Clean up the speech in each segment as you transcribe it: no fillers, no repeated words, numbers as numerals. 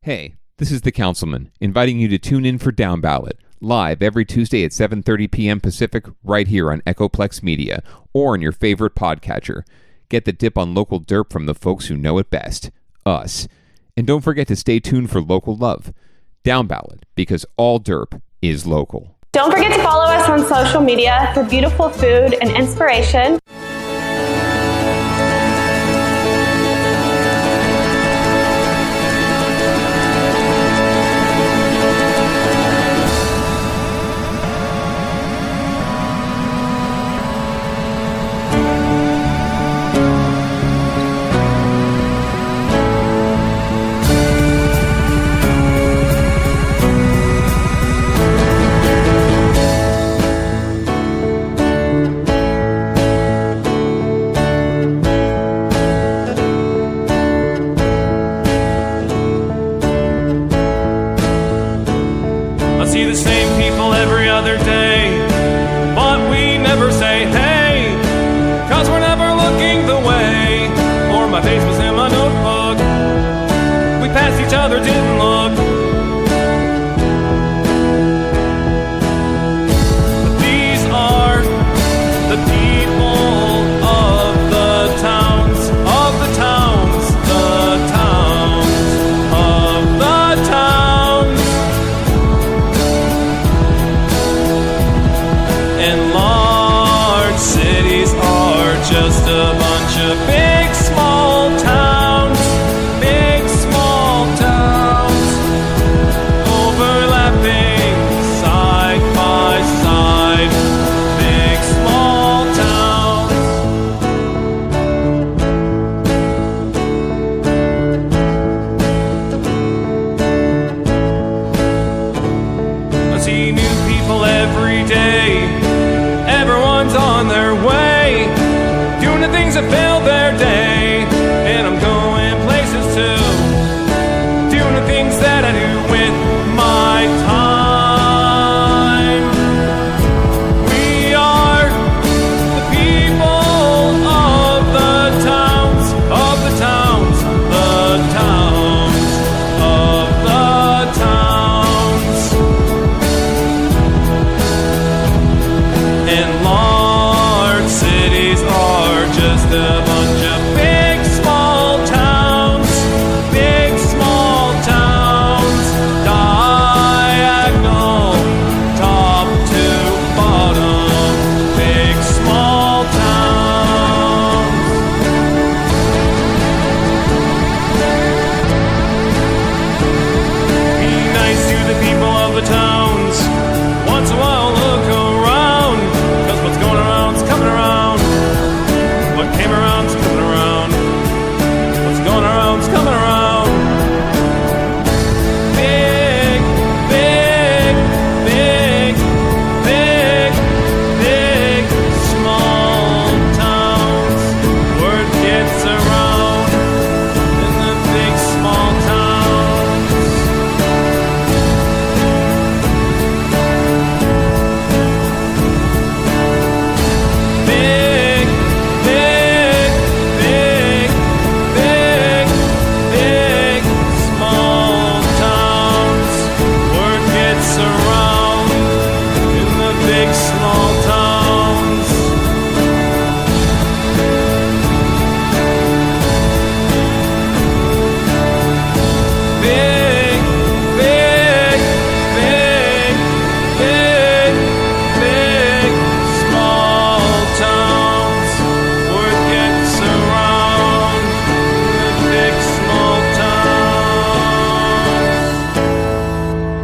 Hey, this is the Councilman, inviting you to tune in for Downballot, live every Tuesday at 7:30 p.m. Pacific, right here on Echoplex Media, or on your favorite podcatcher. Get the dip on local derp from the folks who know it best, us. And don't forget to stay tuned for local love. Downballot, because all derp is local. Don't forget to follow us on social media for beautiful food and inspiration.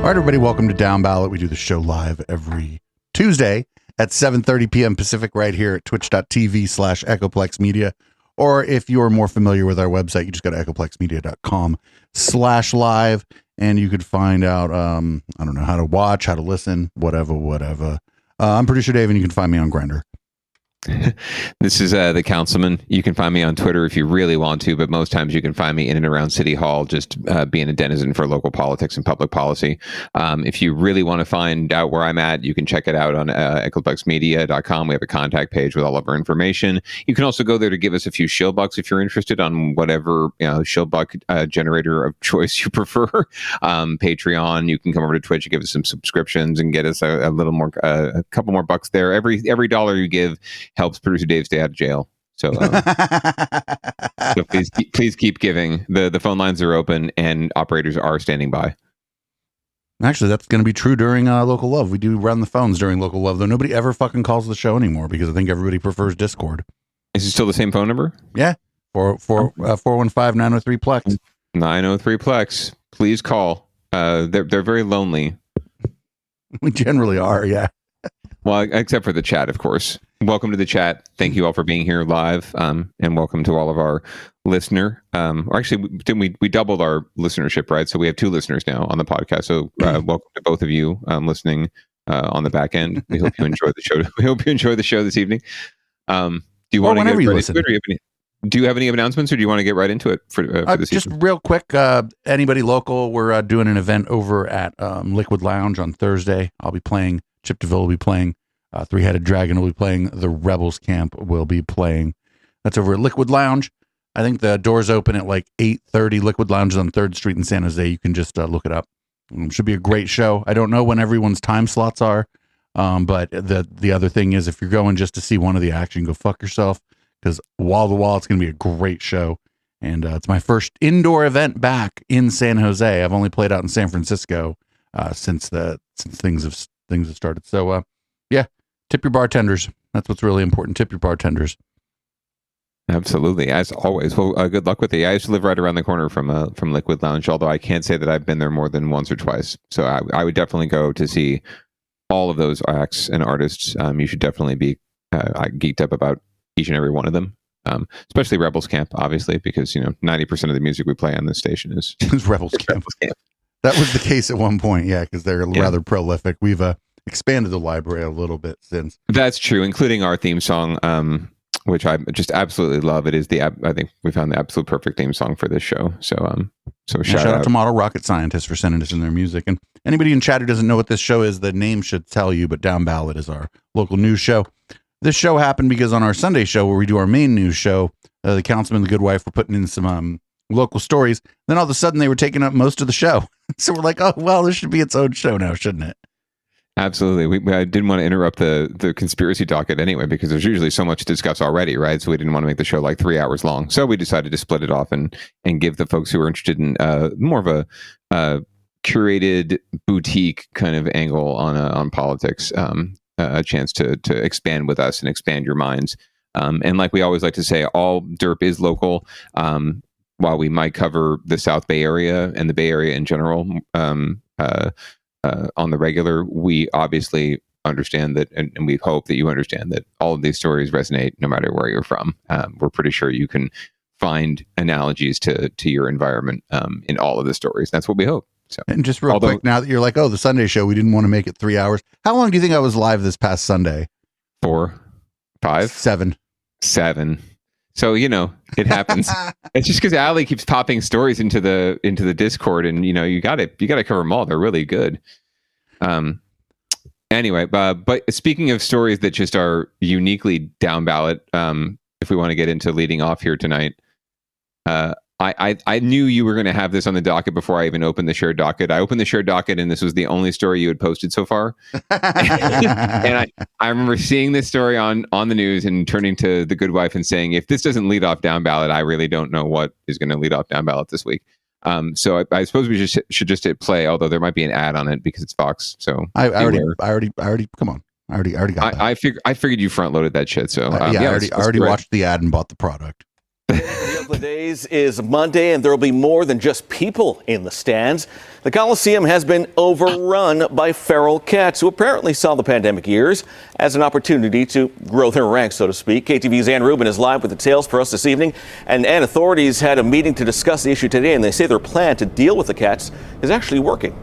Everybody, welcome to Downballot. We do the show live every Tuesday at 7:30 p.m. Pacific right here at twitch.tv/Echoplex Media. Or if you're more familiar with our website, you just go to echoplexmedia.com/live and you could find out, I don't know, how to watch, how to listen, whatever. I'm Producer Dave and you can find me on Grindr. This is the councilman. You can find me on Twitter if you really want to, but most times you can find me in and around City Hall, just being a denizen for local politics and public policy. If you really want to find out where I'm at, you can check it out on echoplexmedia.com. We have a contact page with all of our information. You can also go there to give us a few shill bucks if you're interested on whatever shill buck generator of choice you prefer. Patreon. You can come over to Twitch and give us some subscriptions and get us a little more, a couple more bucks there. Every $1 you give helps producer Dave stay out of jail. So, so please keep giving. The phone lines are open and operators are standing by. Actually, that's going to be true during Local Love. We do run the phones during Local Love, though nobody ever fucking calls the show anymore because I think everybody prefers Discord. Is it still the same phone number? Yeah. 415-903-PLEX. 903-PLEX. Please call. They're very lonely. We generally are, yeah. Well, except for the chat, of course. Welcome to the chat. Thank you all for being here live, and welcome to all of our listener. Or actually, we doubled our listenership, right? So we have 2 listeners now on the podcast. So welcome to both of you listening on the back end. We hope you enjoy the show. We hope you enjoy the show this evening. Do you want to get right into it? Do you have any announcements, or do you want to get right into it for this just evening? Real quick, anybody local, we're doing an event over at Liquid Lounge on Thursday. I'll be playing. Chip DeVille will be playing. Three-Headed Dragon will be playing. The Rebels Camp will be playing. That's over at Liquid Lounge. I think the doors open at like 8:30. Liquid Lounge is on 3rd Street in San Jose. You can just look it up. Should be a great show. I don't know when everyone's time slots are, but the other thing is if you're going just to see one of the acts, you can go fuck yourself because wall to wall, it's going to be a great show. And it's my first indoor event back in San Jose. I've only played out in San Francisco since things have started. So yeah. Tip your bartenders. That's what's really important. Tip your bartenders. Absolutely, as always. Well, good luck with it. I used to live right around the corner from Liquid Lounge, although I can't say that I've been there more than once or twice. So I would definitely go to see all of those acts and artists. You should definitely be geeked up about each and every one of them, especially Rebels Camp, obviously, because 90% of the music we play on this station is Rebels Camp. That was the case at one point, yeah, because they're rather prolific. We've expanded the library a little bit since. That's true, including our theme song, which I just absolutely love. It is I think we found the absolute perfect theme song for this show. So shout out to Model Rocket Scientists for sending us in their music. And anybody in chat who doesn't know what this show is, the name should tell you, but Downballot is our local news show. This show happened because on our Sunday show where we do our main news show, the councilman and the good wife were putting in some local stories. Then all of a sudden they were taking up most of the show. So we're like, oh, well, this should be its own show now, shouldn't it? Absolutely. I didn't want to interrupt the conspiracy docket anyway, because there's usually so much to discuss already, right? So we didn't want to make the show like 3 hours long. So we decided to split it off and give the folks who are interested in more of a curated boutique kind of angle on politics a chance to expand with us and expand your minds. And like we always like to say, all derp is local. While we might cover the South Bay Area and the Bay Area in general, on the regular, we obviously understand that, and we hope that you understand that all of these stories resonate no matter where you're from. We're pretty sure you can find analogies to your environment in all of the stories. That's what we hope. So, and just real quick, now that you're like, oh, the Sunday show, we didn't want to make it 3 hours. How long do you think I was live this past Sunday? 4, 5, 7. So, it happens. It's just because Allie keeps popping stories into the Discord, and you got to cover them all. They're really good. Anyway, but speaking of stories that just are uniquely down ballot, if we want to get into leading off here tonight, I knew you were going to have this on the docket before I even opened the shared docket. I opened the shared docket, and this was the only story you had posted so far. And I remember seeing this story on the news and turning to the good wife and saying, if this doesn't lead off down ballot, I really don't know what is going to lead off down ballot this week. So I suppose we should just hit play, although there might be an ad on it because it's Fox. So I already come on. I already got that. I figured you front loaded that shit. So I already watched the ad and bought the product. The days is Monday, and there will be more than just people in the stands. The Coliseum has been overrun by feral cats who apparently saw the pandemic years as an opportunity to grow their ranks, so to speak. KTV's Ann Rubin is live with the details for us this evening. And authorities had a meeting to discuss the issue today, and they say their plan to deal with the cats is actually working.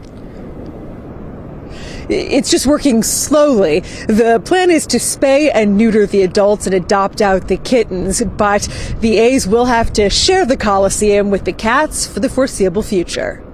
it's just working slowly. The plan is to spay and neuter the adults and adopt out the kittens, but the A's will have to share the Coliseum with the cats for the foreseeable future.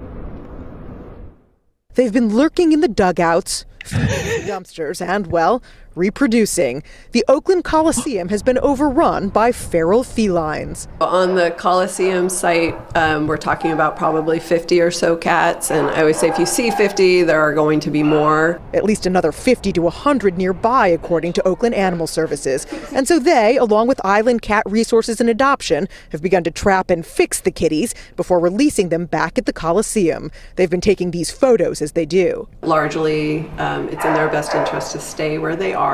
They've been lurking in the dugouts, dumpsters, and, well, reproducing. The Oakland Coliseum has been overrun by feral felines. On the Coliseum site, we're talking about probably 50 or so cats, and I always say if you see 50, there are going to be more. At least another 50 to 100 nearby, according to Oakland Animal Services. And so they, along with Island Cat Resources and Adoption, have begun to trap and fix the kitties before releasing them back at the Coliseum. They've been taking these photos as they do. Largely, it's in their best interest to stay where they are.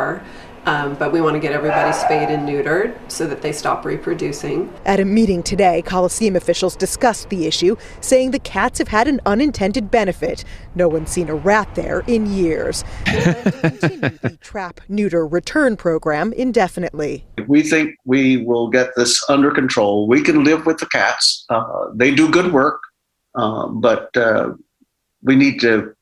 But we want to get everybody spayed and neutered so that they stop reproducing. At a meeting today, Coliseum officials discussed the issue, saying the cats have had an unintended benefit. No one's seen a rat there in years. They plan to continue the trap, neuter, return program indefinitely. We think we will get this under control. We can live with the cats. They do good work, but we need to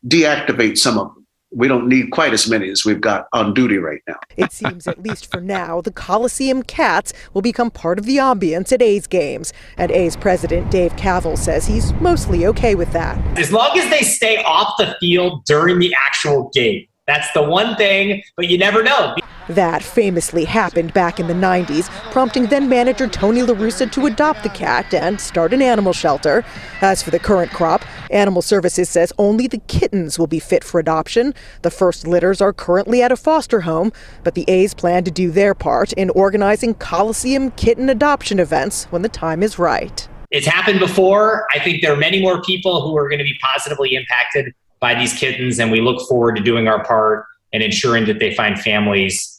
deactivate some of them. We don't need quite as many as we've got on duty right now. It seems, at least for now, the Coliseum cats will become part of the ambience at A's games. And A's president Dave Kaval says he's mostly okay with that. As long as they stay off the field during the actual game. That's the one thing, but you never know. That famously happened back in the 90s, prompting then-manager Tony La Russa to adopt the cat and start an animal shelter. As for the current crop, Animal Services says only the kittens will be fit for adoption. The first litters are currently at a foster home, but the A's plan to do their part in organizing Coliseum kitten adoption events when the time is right. It's happened before. I think there are many more people who are going to be positively impacted by these kittens, and we look forward to doing our part and ensuring that they find families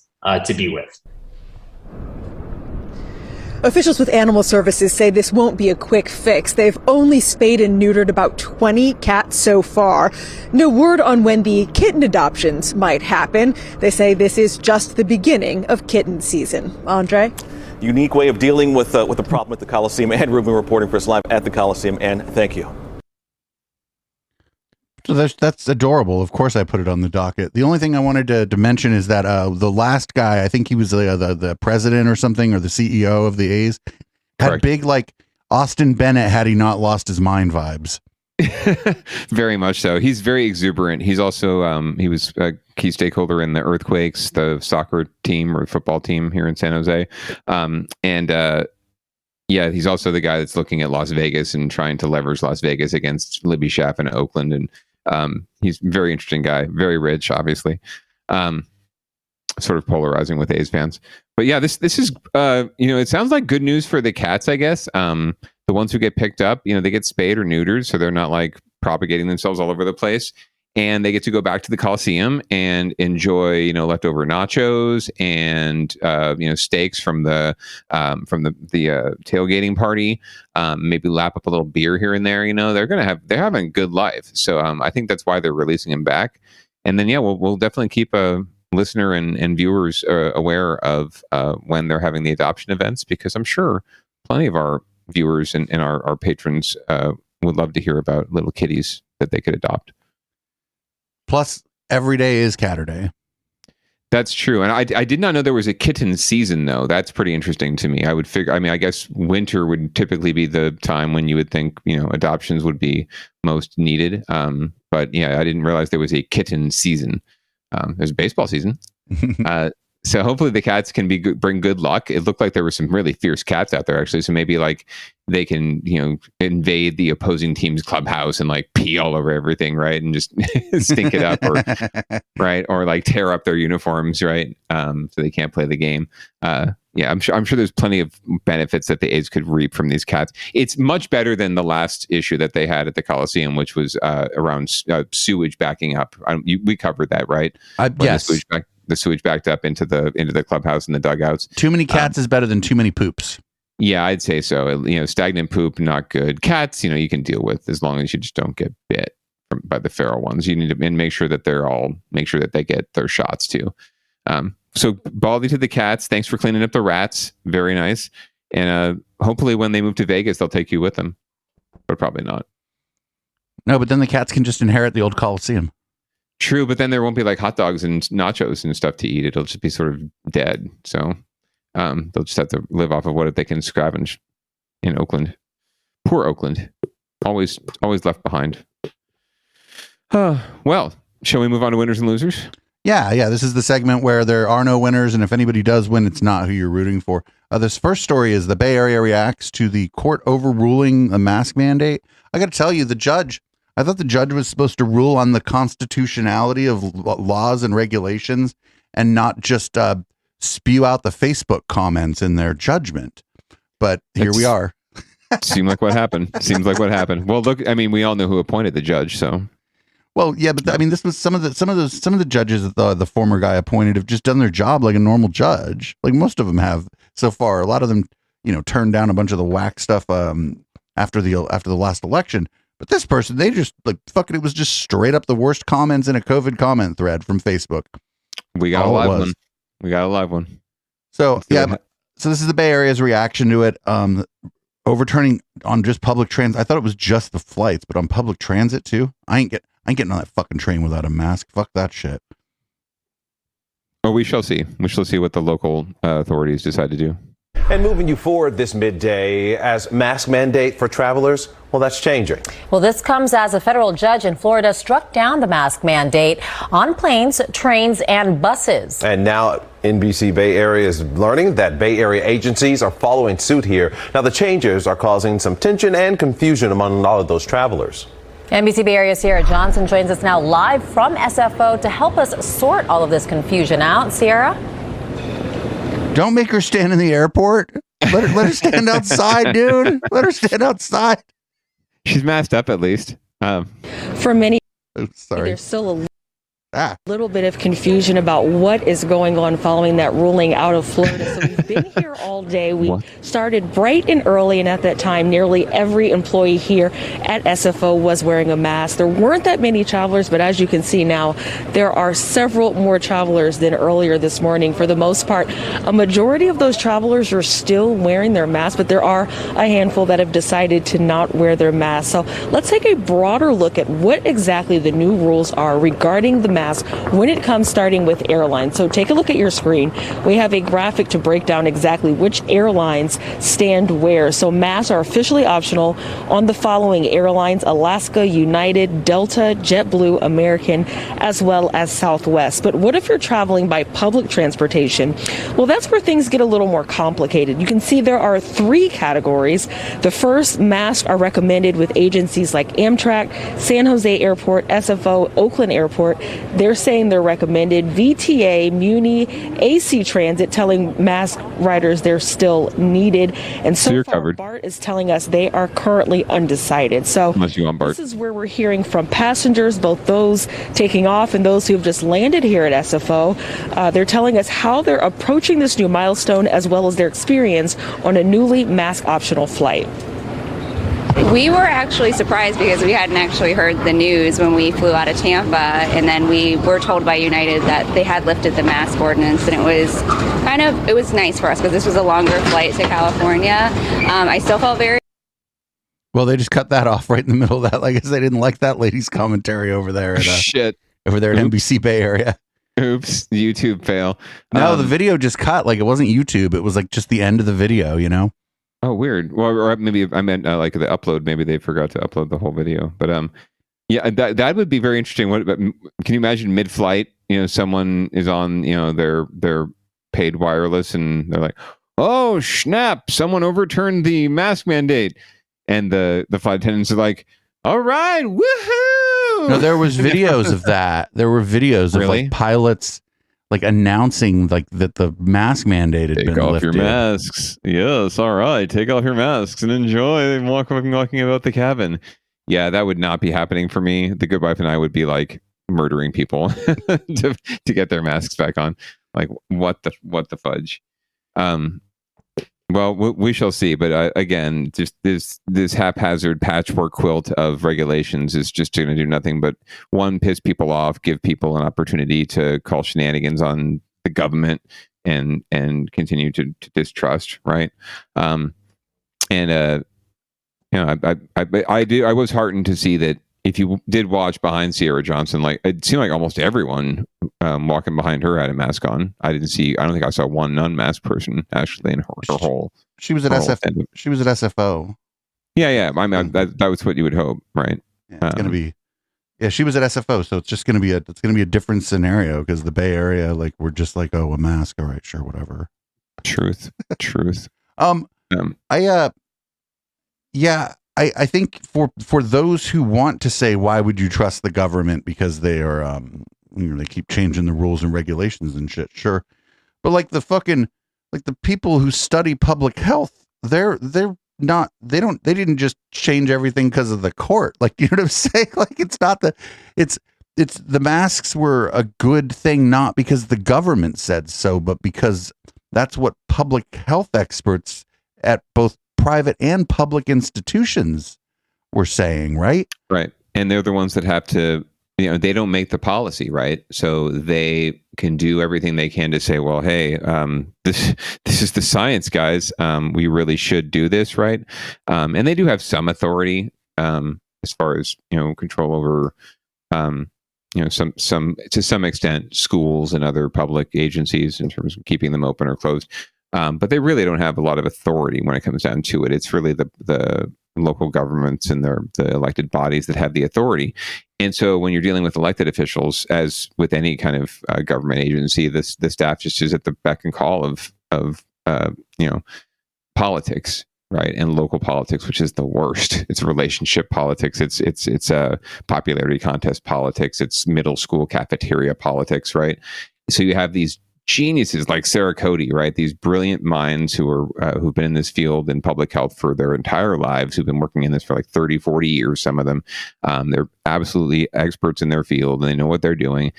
to be with. Officials with Animal Services say this won't be a quick fix. They've only spayed and neutered about 20 cats so far. No word on when the kitten adoptions might happen. They say this is just the beginning of kitten season. Andre? Unique way of dealing with the problem at the Coliseum. Ann Rubin reporting for us live at the Coliseum. And thank you. So that's adorable. Of course, I put it on the docket. The only thing I wanted to mention is that the last guy, I think he was the president or something, or the CEO of the A's, had Correct. big, like, Austin Bennett had he not lost his mind vibes. Very much so. He's very exuberant. He's also he was a key stakeholder in the Earthquakes, the soccer team or football team here in San Jose, yeah, he's also the guy that's looking at Las Vegas and trying to leverage Las Vegas against Libby Schaff in Oakland. And he's a very interesting guy, very rich, obviously, sort of polarizing with A's fans. But yeah, this is, it sounds like good news for the cats, I guess. The ones who get picked up, they get spayed or neutered, so they're not like propagating themselves all over the place. And they get to go back to the Coliseum and enjoy, leftover nachos and steaks from the tailgating party. Maybe lap up a little beer here and there. They're having a good life. So I think that's why they're releasing him back. And then we'll definitely keep a listener and viewers aware of when they're having the adoption events, because I'm sure plenty of our viewers and our patrons would love to hear about little kitties that they could adopt. Plus, every day is Catterday. That's true. And I did not know there was a kitten season, though. That's pretty interesting to me. I would figure, I guess winter would typically be the time when you would think, adoptions would be most needed. But yeah, I didn't realize there was a kitten season. There's a baseball season. So hopefully the cats can bring good luck. It looked like there were some really fierce cats out there, actually. So maybe like they can, invade the opposing team's clubhouse and like pee all over everything, right? And just stink it up, or right, or like tear up their uniforms, right? So they can't play the game. Yeah, I'm sure there's plenty of benefits that the A's could reap from these cats. It's much better than the last issue that they had at the Coliseum, which was around sewage backing up. We covered that, right? Yes. The sewage backed up into the clubhouse and the dugouts. Too many cats is better than too many poops. Yeah, I'd say so. Stagnant poop, not good. Cats, you can deal with as long as you just don't get bit by the feral ones. You need to make sure that they get their shots too. So Baldy to the cats. Thanks for cleaning up the rats. Very nice. And hopefully when they move to Vegas, they'll take you with them. But probably not. No, but then the cats can just inherit the old Coliseum. True, but then there won't be like hot dogs and nachos and stuff to eat. It'll just be sort of dead. So they'll just have to live off of what they can scavenge in Oakland. Poor Oakland. Always left behind. Well, shall we move on to winners and losers? Yeah. This is the segment where there are no winners, and if anybody does win, it's not who you're rooting for. This first story is the Bay Area reacts to the court overruling a mask mandate. I got to tell you, I thought the judge was supposed to rule on the constitutionality of laws and regulations and not just spew out the Facebook comments in their judgment. But here we are. Seems like what happened. Well, look, I mean, we all know who appointed the judge, so. Well, yeah, but I mean, this was some of the judges that the former guy appointed have just done their job like a normal judge. Like most of them have so far. A lot of them, turned down a bunch of the whack stuff after the last election. But this person, they just it was just straight up the worst comments in a COVID comment thread from Facebook. We got a live one. So yeah, so this is the Bay Area's reaction to it. Overturning on just public transit. I thought it was just the flights, but on public transit too. I ain't getting on that fucking train without a mask. Fuck that shit. Oh, we shall see. We shall see what the local authorities decide to do. And moving you forward this midday as mask mandate for travelers, well, that's changing. Well, this comes as a federal judge in Florida struck down the mask mandate on planes, trains, and buses. And now NBC Bay Area is learning that Bay Area agencies are following suit here. Now, the changes are causing some tension and confusion among all of those travelers. NBC Bay Area Sierra Johnson joins us now live from SFO to help us sort all of this confusion out. Sierra? Don't make her stand in the airport. Let her stand outside, dude. Let her stand outside. She's masked up at least. For many, sorry. There's still a little bit of confusion about what is going on following that ruling out of Florida. So we've been here all day. We started bright and early, and at that time, nearly every employee here at SFO was wearing a mask. There weren't that many travelers, but as you can see now, there are several more travelers than earlier this morning. For the most part, a majority of those travelers are still wearing their masks, but there are a handful that have decided to not wear their masks. So let's take a broader look at what exactly the new rules are regarding the mask when it comes starting with airlines. So take a look at your screen. We have a graphic to break down exactly which airlines stand where. So masks are officially optional on the following airlines: Alaska, United, Delta, JetBlue, American, as well as Southwest. But what if you're traveling by public transportation? Well, that's where things get a little more complicated. You can see there are three categories. The first, masks are recommended with agencies like Amtrak, San Jose Airport, SFO, Oakland Airport. They're saying they're recommended. VTA, Muni, AC Transit telling mask riders they're still needed. And so far, covered. BART is telling us they are currently undecided. So this is where we're hearing from passengers, both those taking off and those who have just landed here at SFO. They're telling us how they're approaching this new milestone as well as their experience on a newly mask optional flight. We were actually surprised because we hadn't actually heard the news when we flew out of Tampa, and then we were told by United that they had lifted the mask ordinance, and it was nice for us because this was a longer flight to California. I still felt very... Well, they just cut that off right in the middle of that. I guess they didn't like that lady's commentary over there at over there at NBC Bay Area. Oops, YouTube fail. No, the video just cut. Like, it wasn't YouTube. It was like just the end of the video, you know? Oh, weird. Well, or maybe I meant like the upload. Maybe they forgot to upload the whole video. But yeah, that would be very interesting. Can you imagine mid-flight? Someone is on their paid wireless, and they're like, "Oh snap! Someone overturned the mask mandate," and the flight attendants are like, "All right, woohoo!" No, there was videos of that. There were videos of like pilots like announcing like that the mask mandate had been lifted. Take off your masks. Yes, all right. Take off your masks and enjoy walking about the cabin. Yeah, that would not be happening for me. The good wife and I would be like murdering people to get their masks back on. Like what the fudge. Well, we shall see. But again, just this haphazard patchwork quilt of regulations is just going to do nothing but, one, piss people off, give people an opportunity to call shenanigans on the government and continue to distrust, right? I was heartened to see that if you did watch behind Sierra Johnson, like it seemed like almost everyone walking behind her had a mask on. I don't think I saw one non-masked person actually in her whole. She was at She was at SFO. Yeah. I mean, that was what you would hope, right? Yeah, it's gonna be. Yeah, she was at SFO, so it's just gonna be a different scenario because the Bay Area, like, we're just like, oh, a mask, all right, sure, whatever. Truth. I think for those who want to say, why would you trust the government because they are they keep changing the rules and regulations and shit, sure, but like the people who study public health, they didn't just change everything because of the court, like, you know what I'm saying? Like, it's the masks were a good thing not because the government said so, but because that's what public health experts at both private and public institutions were saying, right? Right. And they're the ones that have to, they don't make the policy, right? So they can do everything they can to say, well, hey, this is the science, guys. We really should do this, right? And they do have some authority as far as, control over, some to some extent, schools and other public agencies in terms of keeping them open or closed. But they really don't have a lot of authority when it comes down to it. It's really the local governments and the elected bodies that have the authority. And so when you're dealing with elected officials, as with any kind of government agency, the staff just is at the beck and call of politics, right? And local politics, which is the worst. It's relationship politics. It's popularity contest politics. It's middle school cafeteria politics, right? So you have these geniuses like Sarah Cody, right? These brilliant minds who've been in this field in public health for their entire lives, who've been working in this for like 30, 40 years, some of them. They're absolutely experts in their field and they know what they're doing.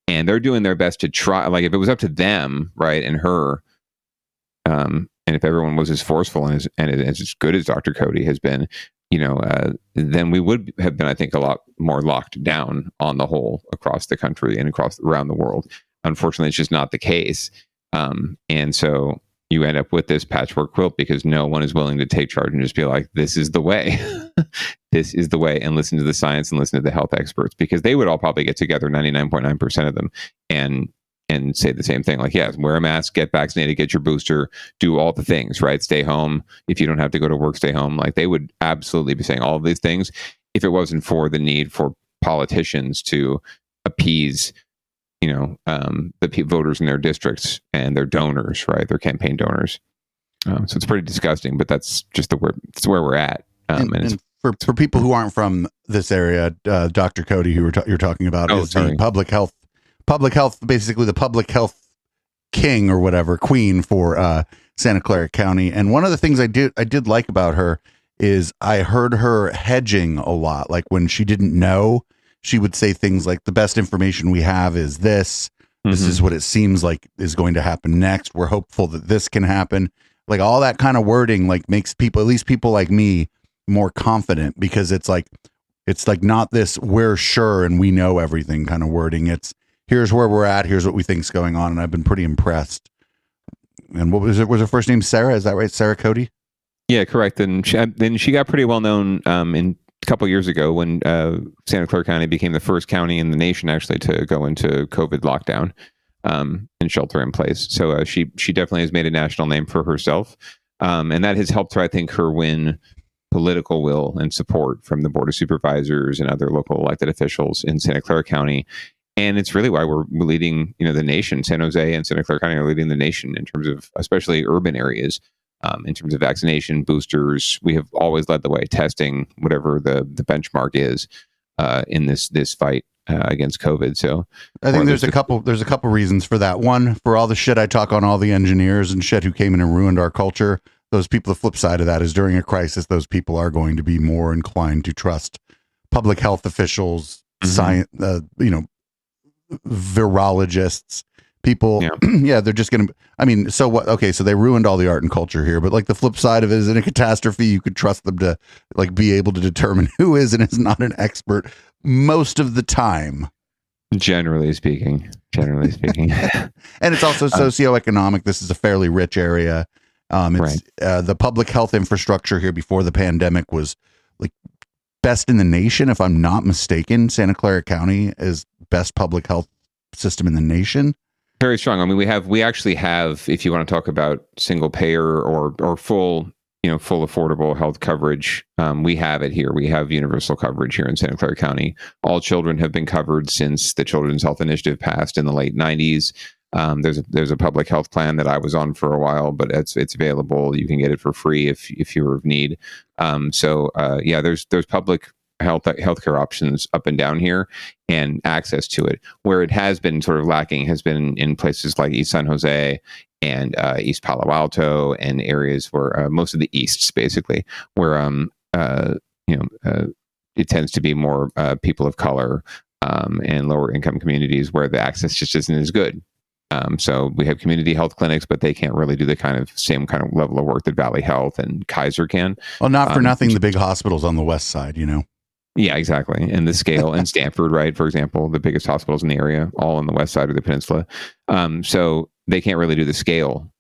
And they're doing their best to try, like if it was up to them, right, and her, and if everyone was as forceful and as good as Dr. Cody has been, then we would have been, I think, a lot more locked down on the whole across the country and around the world. Unfortunately, it's just not the case. And so you end up with this patchwork quilt because no one is willing to take charge and just be like, this is the way. This is the way. And listen to the science and listen to the health experts, because they would all probably get together, 99.9% of them, and say the same thing. Like, yes, wear a mask, get vaccinated, get your booster, do all the things, right? Stay home. If you don't have to go to work, stay home. Like, they would absolutely be saying all of these things if it wasn't for the need for politicians to appease the voters in their districts and their donors, right? Their campaign donors. So it's pretty disgusting, but that's just it's where we're at. And for people who aren't from this area, Dr. Cody, who you're talking about, is the public health, basically the public health king or whatever, queen for Santa Clara County. And one of the things I did like about her is I heard her hedging a lot. Like when she didn't know, she would say things like, the best information we have is this. This is what it seems like is going to happen next. We're hopeful that this can happen. Like all that kind of wording, like makes people, at least people like me, more confident, because it's like not this, we're sure and we know everything kind of wording. It's here's where we're at. Here's what we think is going on. And I've been pretty impressed. And what was it? Was her first name Sarah? Is that right? Sarah Cody? Yeah, correct. And then she got pretty well known in a couple years ago when Santa Clara County became the first county in the nation actually to go into COVID lockdown and shelter in place. So she definitely has made a national name for herself. And that has helped her, I think, her win political will and support from the Board of Supervisors and other local elected officials in Santa Clara County. And it's really why we're leading, the nation. San Jose and Santa Clara County are leading the nation in terms of, especially urban areas, in terms of vaccination, boosters. We have always led the way, testing, whatever the benchmark is in this fight against COVID. So I think there's a couple reasons for that. One, for all the shit I talk on all the engineers and shit who came in and ruined our culture. Those people, the flip side of that is during a crisis, those people are going to be more inclined to trust public health officials, science, virologists, people. Yeah, they're just going to, so what? Okay, so they ruined all the art and culture here, but like the flip side of it is in a catastrophe, you could trust them to like be able to determine who is and is not an expert most of the time. Generally speaking. And it's also socioeconomic. This is a fairly rich area. The public health infrastructure here before the pandemic was like best in the nation, if I'm not mistaken. Santa Clara County is best public health system in the nation. Very strong. I mean, we actually have, if you want to talk about single payer or full, full affordable health coverage, we have it here. We have universal coverage here in Santa Clara County. All children have been covered since the Children's Health Initiative passed in the late 90s. There's a public health plan that I was on for a while, but it's available. You can get it for free if you're of need. There's public healthcare options up and down here, and access to it. Where it has been sort of lacking has been in places like East San Jose and East Palo Alto, and areas where most of the Easts, basically, where it tends to be more people of color and lower income communities where the access just isn't as good. So we have community health clinics, but they can't really do the same kind of level of work that Valley Health and Kaiser can. Well, not for nothing, the big hospitals on the west side, Yeah, exactly. And the scale and Stanford, right, for example, the biggest hospitals in the area, all on the west side of the peninsula. So they can't really do the scale.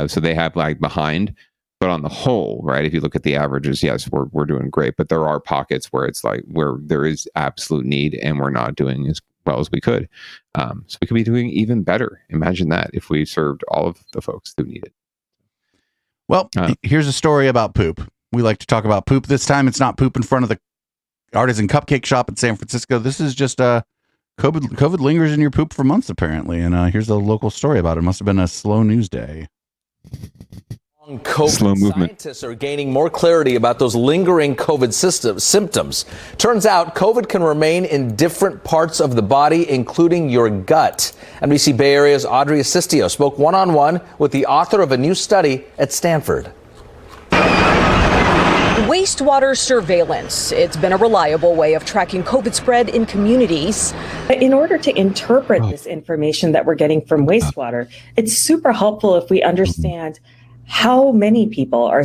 So they have lag behind. But on the whole, right, if you look at the averages, yes, we're doing great. But there are pockets where it's like where there is absolute need and we're not doing as well as we could. So we could be doing even better. Imagine that if we served all of the folks who need it. Well, here's a story about poop. We like to talk about poop. This time it's not poop in front of the Artisan Cupcake Shop in San Francisco. This is just COVID lingers in your poop for months, apparently. And here's a local story about it. It must have been a slow news day. COVID slow movement. Scientists are gaining more clarity about those lingering COVID symptoms. Turns out COVID can remain in different parts of the body, including your gut. NBC Bay Area's Audrey Asistio spoke one-on-one with the author of a new study at Stanford. Wastewater surveillance. It's been a reliable way of tracking COVID spread in communities. In order to interpret this information that we're getting from wastewater, it's super helpful if we understand how many people are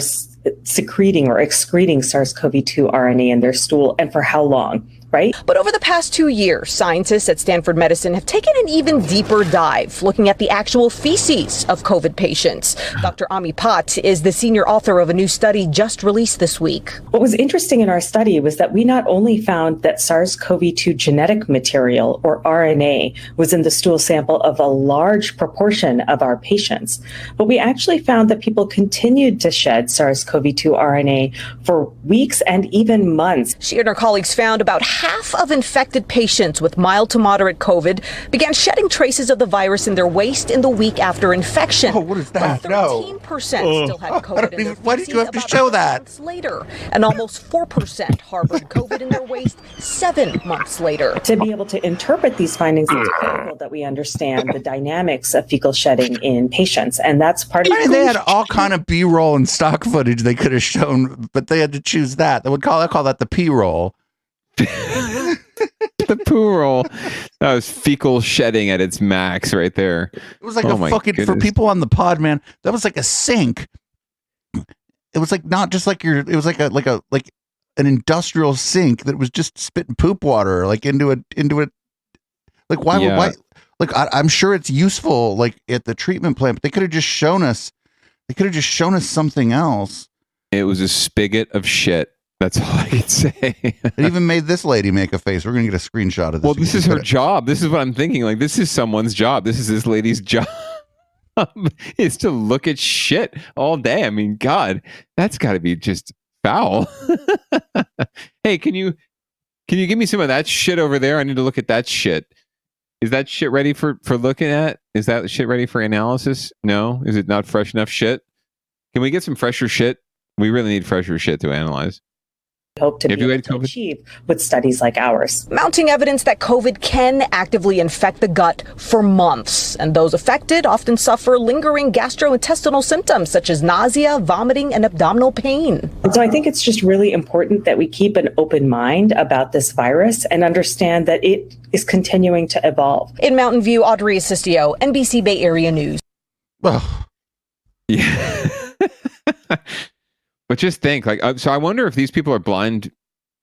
secreting or excreting SARS-CoV-2 RNA in their stool and for how long, right? But over the past 2 years, scientists at Stanford Medicine have taken an even deeper dive, looking at the actual feces of COVID patients. Dr. Ami Pat is the senior author of a new study just released this week. What was interesting in our study was that we not only found that SARS-CoV-2 genetic material, or RNA, was in the stool sample of a large proportion of our patients, but we actually found that people continued to shed SARS-CoV-2 RNA for weeks and even months. She and her colleagues found about half of infected patients with mild to moderate COVID began shedding traces of the virus in their waste in the week after infection. Oh, what is that? 13% still had COVID in their why did you have to show that? months later, and almost 4% harbored COVID in their waste 7 months later. To be able to interpret these findings, it's critical that we understand the dynamics of fecal shedding in patients, and that's part of They had all kind of B-roll and stock footage they could have shown, but they had to choose that. I call that the P-roll. The poo roll. That was fecal shedding at its max right there. It was like for people on the pod, man, that was like a sink. It was like not just like it was like an industrial sink that was just spitting poop water like into it. Like why like I'm sure it's useful like at the treatment plant, but they could have just shown us something else. It was a spigot of shit. That's all I can say. It even made this lady make a face. We're going to get a screenshot of this. Well, this is her job. This is what I'm thinking. Like, this is someone's job. This is this lady's job is to look at shit all day. I mean, God, that's got to be just foul. Hey, can you give me some of that shit over there? I need to look at that shit. Is that shit ready for looking at? Is that shit ready for analysis? No? Is it not fresh enough shit? Can we get some fresher shit? We really need fresher shit to analyze. Hope to be able to achieve with studies like ours. Mounting evidence that COVID can actively infect the gut for months, and those affected often suffer lingering gastrointestinal symptoms such as nausea, vomiting, and abdominal pain. And so I think it's just really important that we keep an open mind about this virus and understand that it is continuing to evolve. In Mountain View, Audrey Asistio, NBC Bay Area News. Well, yeah. But just think, like, so I wonder if these people are blinded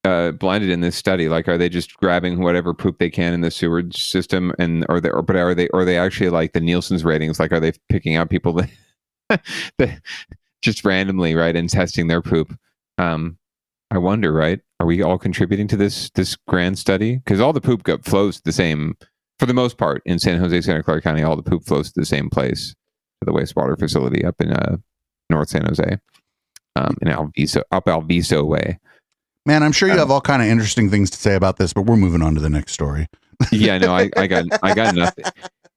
in this study. Like, are they just grabbing whatever poop they can in the sewage system, and are they actually like the Nielsen's ratings? Like, are they picking out people that just randomly, right, and testing their poop? I wonder, right? Are we all contributing to this grand study? Because all the poop flows to the same, for the most part, in San Jose, Santa Clara County. All the poop flows to the same place, to the wastewater facility up in North San Jose, in Alviso way. Man, I'm sure you have all kind of interesting things to say about this, but we're moving on to the next story. Yeah, no, I got nothing.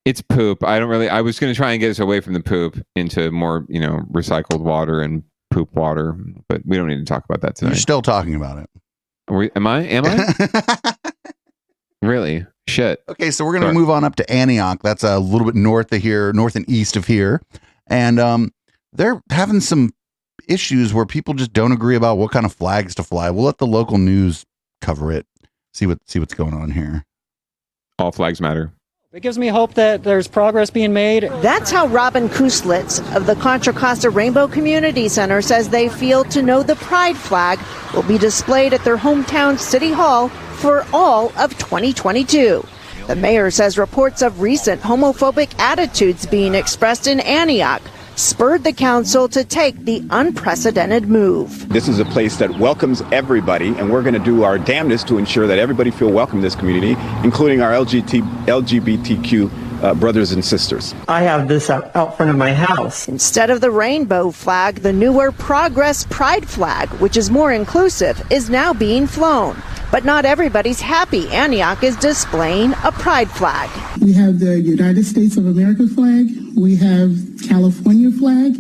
It's poop. I was going to try and get us away from the poop into more, recycled water and poop water, but we don't need to talk about that tonight. You're still talking about it. Am I? Really? Shit. Okay, so we're going to move on up to Antioch. That's a little bit north and east of here. And they're having some issues where people just don't agree about what kind of flags to fly. We'll let the local news cover it. See what's going on here. All flags matter. It gives me hope that there's progress being made. That's how Robin Kuslitz of the Contra Costa Rainbow Community Center says they feel to know the pride flag will be displayed at their hometown city hall for all of 2022. The mayor says reports of recent homophobic attitudes being expressed in Antioch spurred the council to take the unprecedented move. This is a place that welcomes everybody, and we're going to do our damnedest to ensure that everybody feel welcome in this community, including our LGBTQ brothers and sisters. I have this out front of my house. Instead of the rainbow flag, the newer Progress Pride flag, which is more inclusive, is now being flown. But not everybody's happy Antioch is displaying a pride flag. We have the United States of America flag, we have California flag,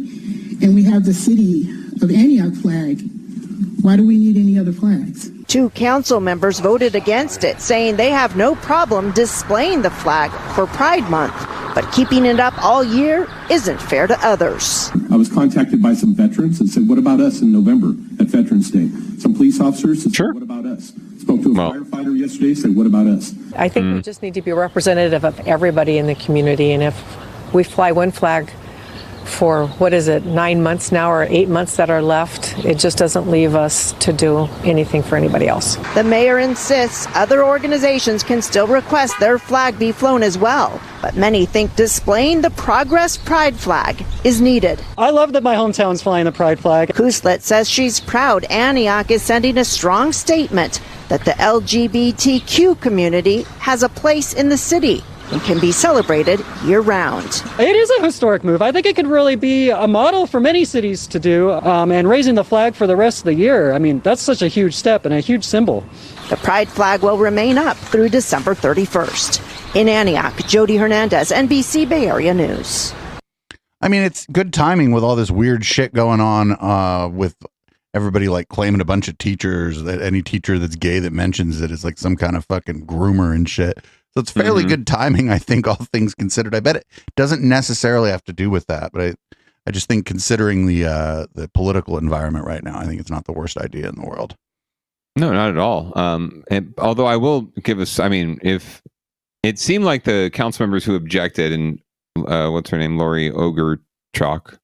and we have the city of Antioch flag. Why do we need any other flags? 2 council members voted against it, saying they have no problem displaying the flag for Pride Month, but keeping it up all year isn't fair to others. I was contacted by some veterans and said, what about us in November at Veterans Day? Some police officers said, what about us? Spoke to a firefighter yesterday, said, what about us? I think we just need to be representative of everybody in the community, and if we fly one flag for, 9 months now or 8 months that are left, it just doesn't leave us to do anything for anybody else. The mayor insists other organizations can still request their flag be flown as well, but many think displaying the Progress Pride flag is needed. I love that my hometown's flying the pride flag. Kuslitz says she's proud Antioch is sending a strong statement that the LGBTQ community has a place in the city and can be celebrated year-round. It is a historic move. I think it could really be a model for many cities to do, and raising the flag for the rest of the year. I mean, that's such a huge step and a huge symbol. The pride flag will remain up through December 31st. In Antioch, Jody Hernandez, NBC Bay Area News. I mean, it's good timing with all this weird shit going on with everybody like claiming a bunch of teachers, that any teacher that's gay that mentions it is like some kind of fucking groomer and shit. So it's fairly good timing, I think, all things considered. I bet it doesn't necessarily have to do with that, but I just think considering the political environment right now, I think it's not the worst idea in the world. No, not at all. And although I will give us, I mean, if it seemed like the council members who objected, and what's her name, Lori Ogerchuk,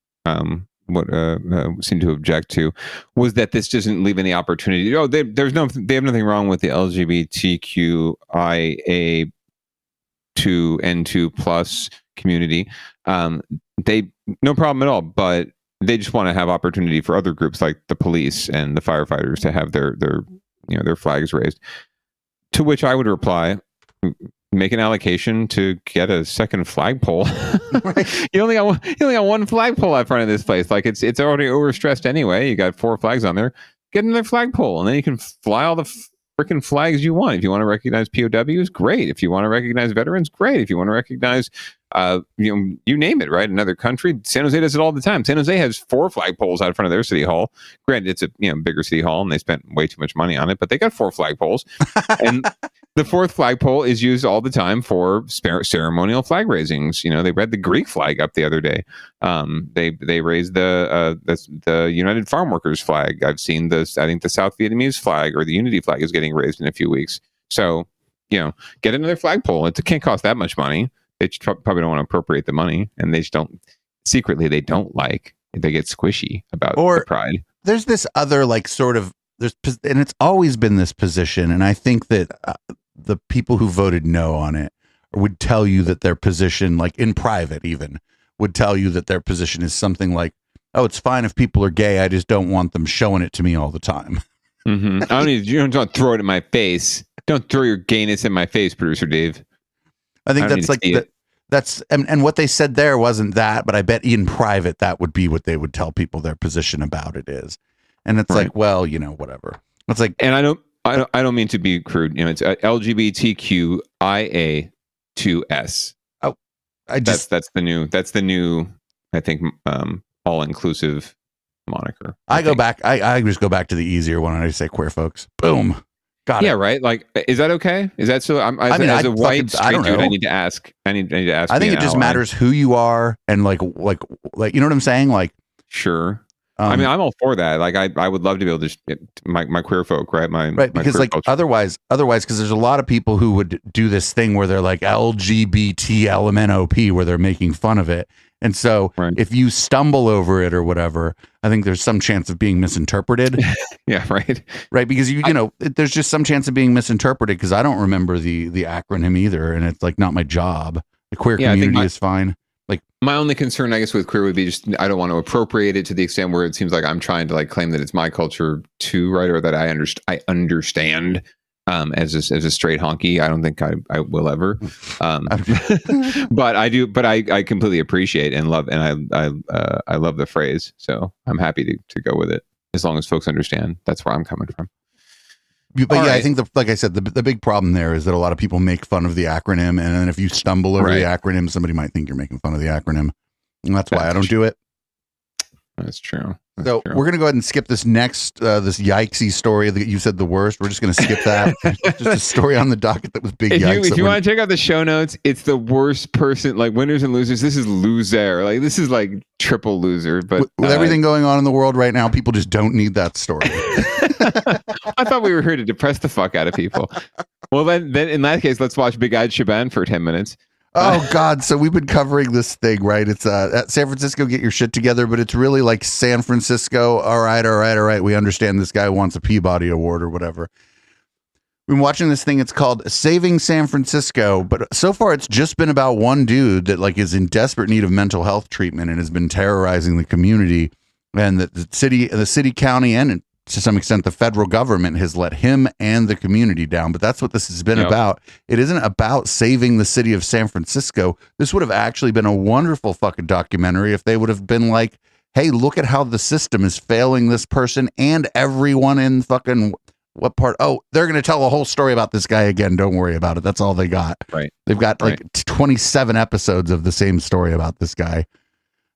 seemed to object to, was that this doesn't leave any opportunity. They have nothing wrong with the LGBTQIA2 N2 plus community. They no problem at all, but they just want to have opportunity for other groups like the police and the firefighters to have their flags raised. To which I would reply, make an allocation to get a second flagpole. You only got one flagpole out front of this place. Like it's already overstressed anyway. You got 4 flags on there. Get another flagpole, and then you can fly all the freaking flags you want. If you want to recognize POWs, great. If you want to recognize veterans, great. If you want to recognize, you name it, right? Another country. San Jose does it all the time. San Jose has 4 flagpoles out front of their city hall. Granted, it's a bigger city hall, and they spent way too much money on it, but they got 4 flagpoles, and the 4th flagpole is used all the time for ceremonial flag raisings. They read the Greek flag up the other day. They raised the United Farm Workers flag. I've seen I think the South Vietnamese flag or the Unity flag is getting raised in a few weeks. So, get another flagpole. It can't cost that much money. They probably don't want to appropriate the money, and they just don't. Secretly, they don't like. They get squishy about the pride. There's this other and it's always been this position, and I think that the people who voted no on it would tell you that their position, like in private even, would tell you that their position is something like, oh, it's fine if people are gay, I just don't want them showing it to me all the time. Mm-hmm. You don't throw it in my face. Don't throw your gayness in my face, producer Dave. I think that's like that's and what they said there wasn't that, but I bet in private that would be what they would tell people their position about it is. And it's like, well, whatever. It's like, and I don't mean to be crude. It's LGBTQIA2S. Oh, that's the new. I think all inclusive moniker. I just go back to the easier one. And I say queer folks. Boom. Got it. Yeah, right. Like, is that okay? Is that so? As a white straight dude, I need to ask. I need to ask. I think it just matters who you are and like you know what I'm saying? Like, sure. I mean, I'm all for that. Like, I would love to be able to my queer folk, right? Because like culture. otherwise, because there's a lot of people who would do this thing where they're like LGBTLMNOP, where they're making fun of it. And so if you stumble over it or whatever, I think there's some chance of being misinterpreted. Yeah, right. Right, because there's just some chance of being misinterpreted because I don't remember the acronym either, and it's like not my job. The queer community is fine. Like my only concern, I guess, with queer would be just I don't want to appropriate it to the extent where it seems like I'm trying to like claim that it's my culture too, right? Or that I understand. As a straight honky, I don't think I will ever. But I do. But I completely appreciate and love, and I love the phrase. So I'm happy to go with it as long as folks understand. That's where I'm coming from. But yeah, I think like I said, the big problem there is that a lot of people make fun of the acronym, and then if you stumble over the acronym, somebody might think you're making fun of the acronym, and that's why I don't do it. That's true. So we're going to go ahead and skip this next, this yikesy story that you said the worst. We're just going to skip that. Just a story on the docket that was big yikes. If you want to check out the show notes, it's the worst person, like winners and losers. This is loser. Like this is like triple loser. But with everything going on in the world right now, people just don't need that story. I thought we were here to depress the fuck out of people. Well, then in that case, let's watch Big Eyed Shaban for 10 minutes. Oh God! So we've been covering this thing, right? It's at San Francisco, get your shit together, but it's really like San Francisco. All right. We understand this guy wants a Peabody Award or whatever. We've been watching this thing. It's called Saving San Francisco, but so far it's just been about one dude that like is in desperate need of mental health treatment and has been terrorizing the community, and the city, county, and to some extent the federal government has let him and the community down. But that's what this has been about. It isn't about saving the city of San Francisco. This would have actually been a wonderful fucking documentary if they would have been like, hey, look at how the system is failing this person and everyone in fucking what part? Oh, they're going to tell a whole story about this guy again. Don't worry about it. That's all they got. Right. They've got like 27 episodes of the same story about this guy.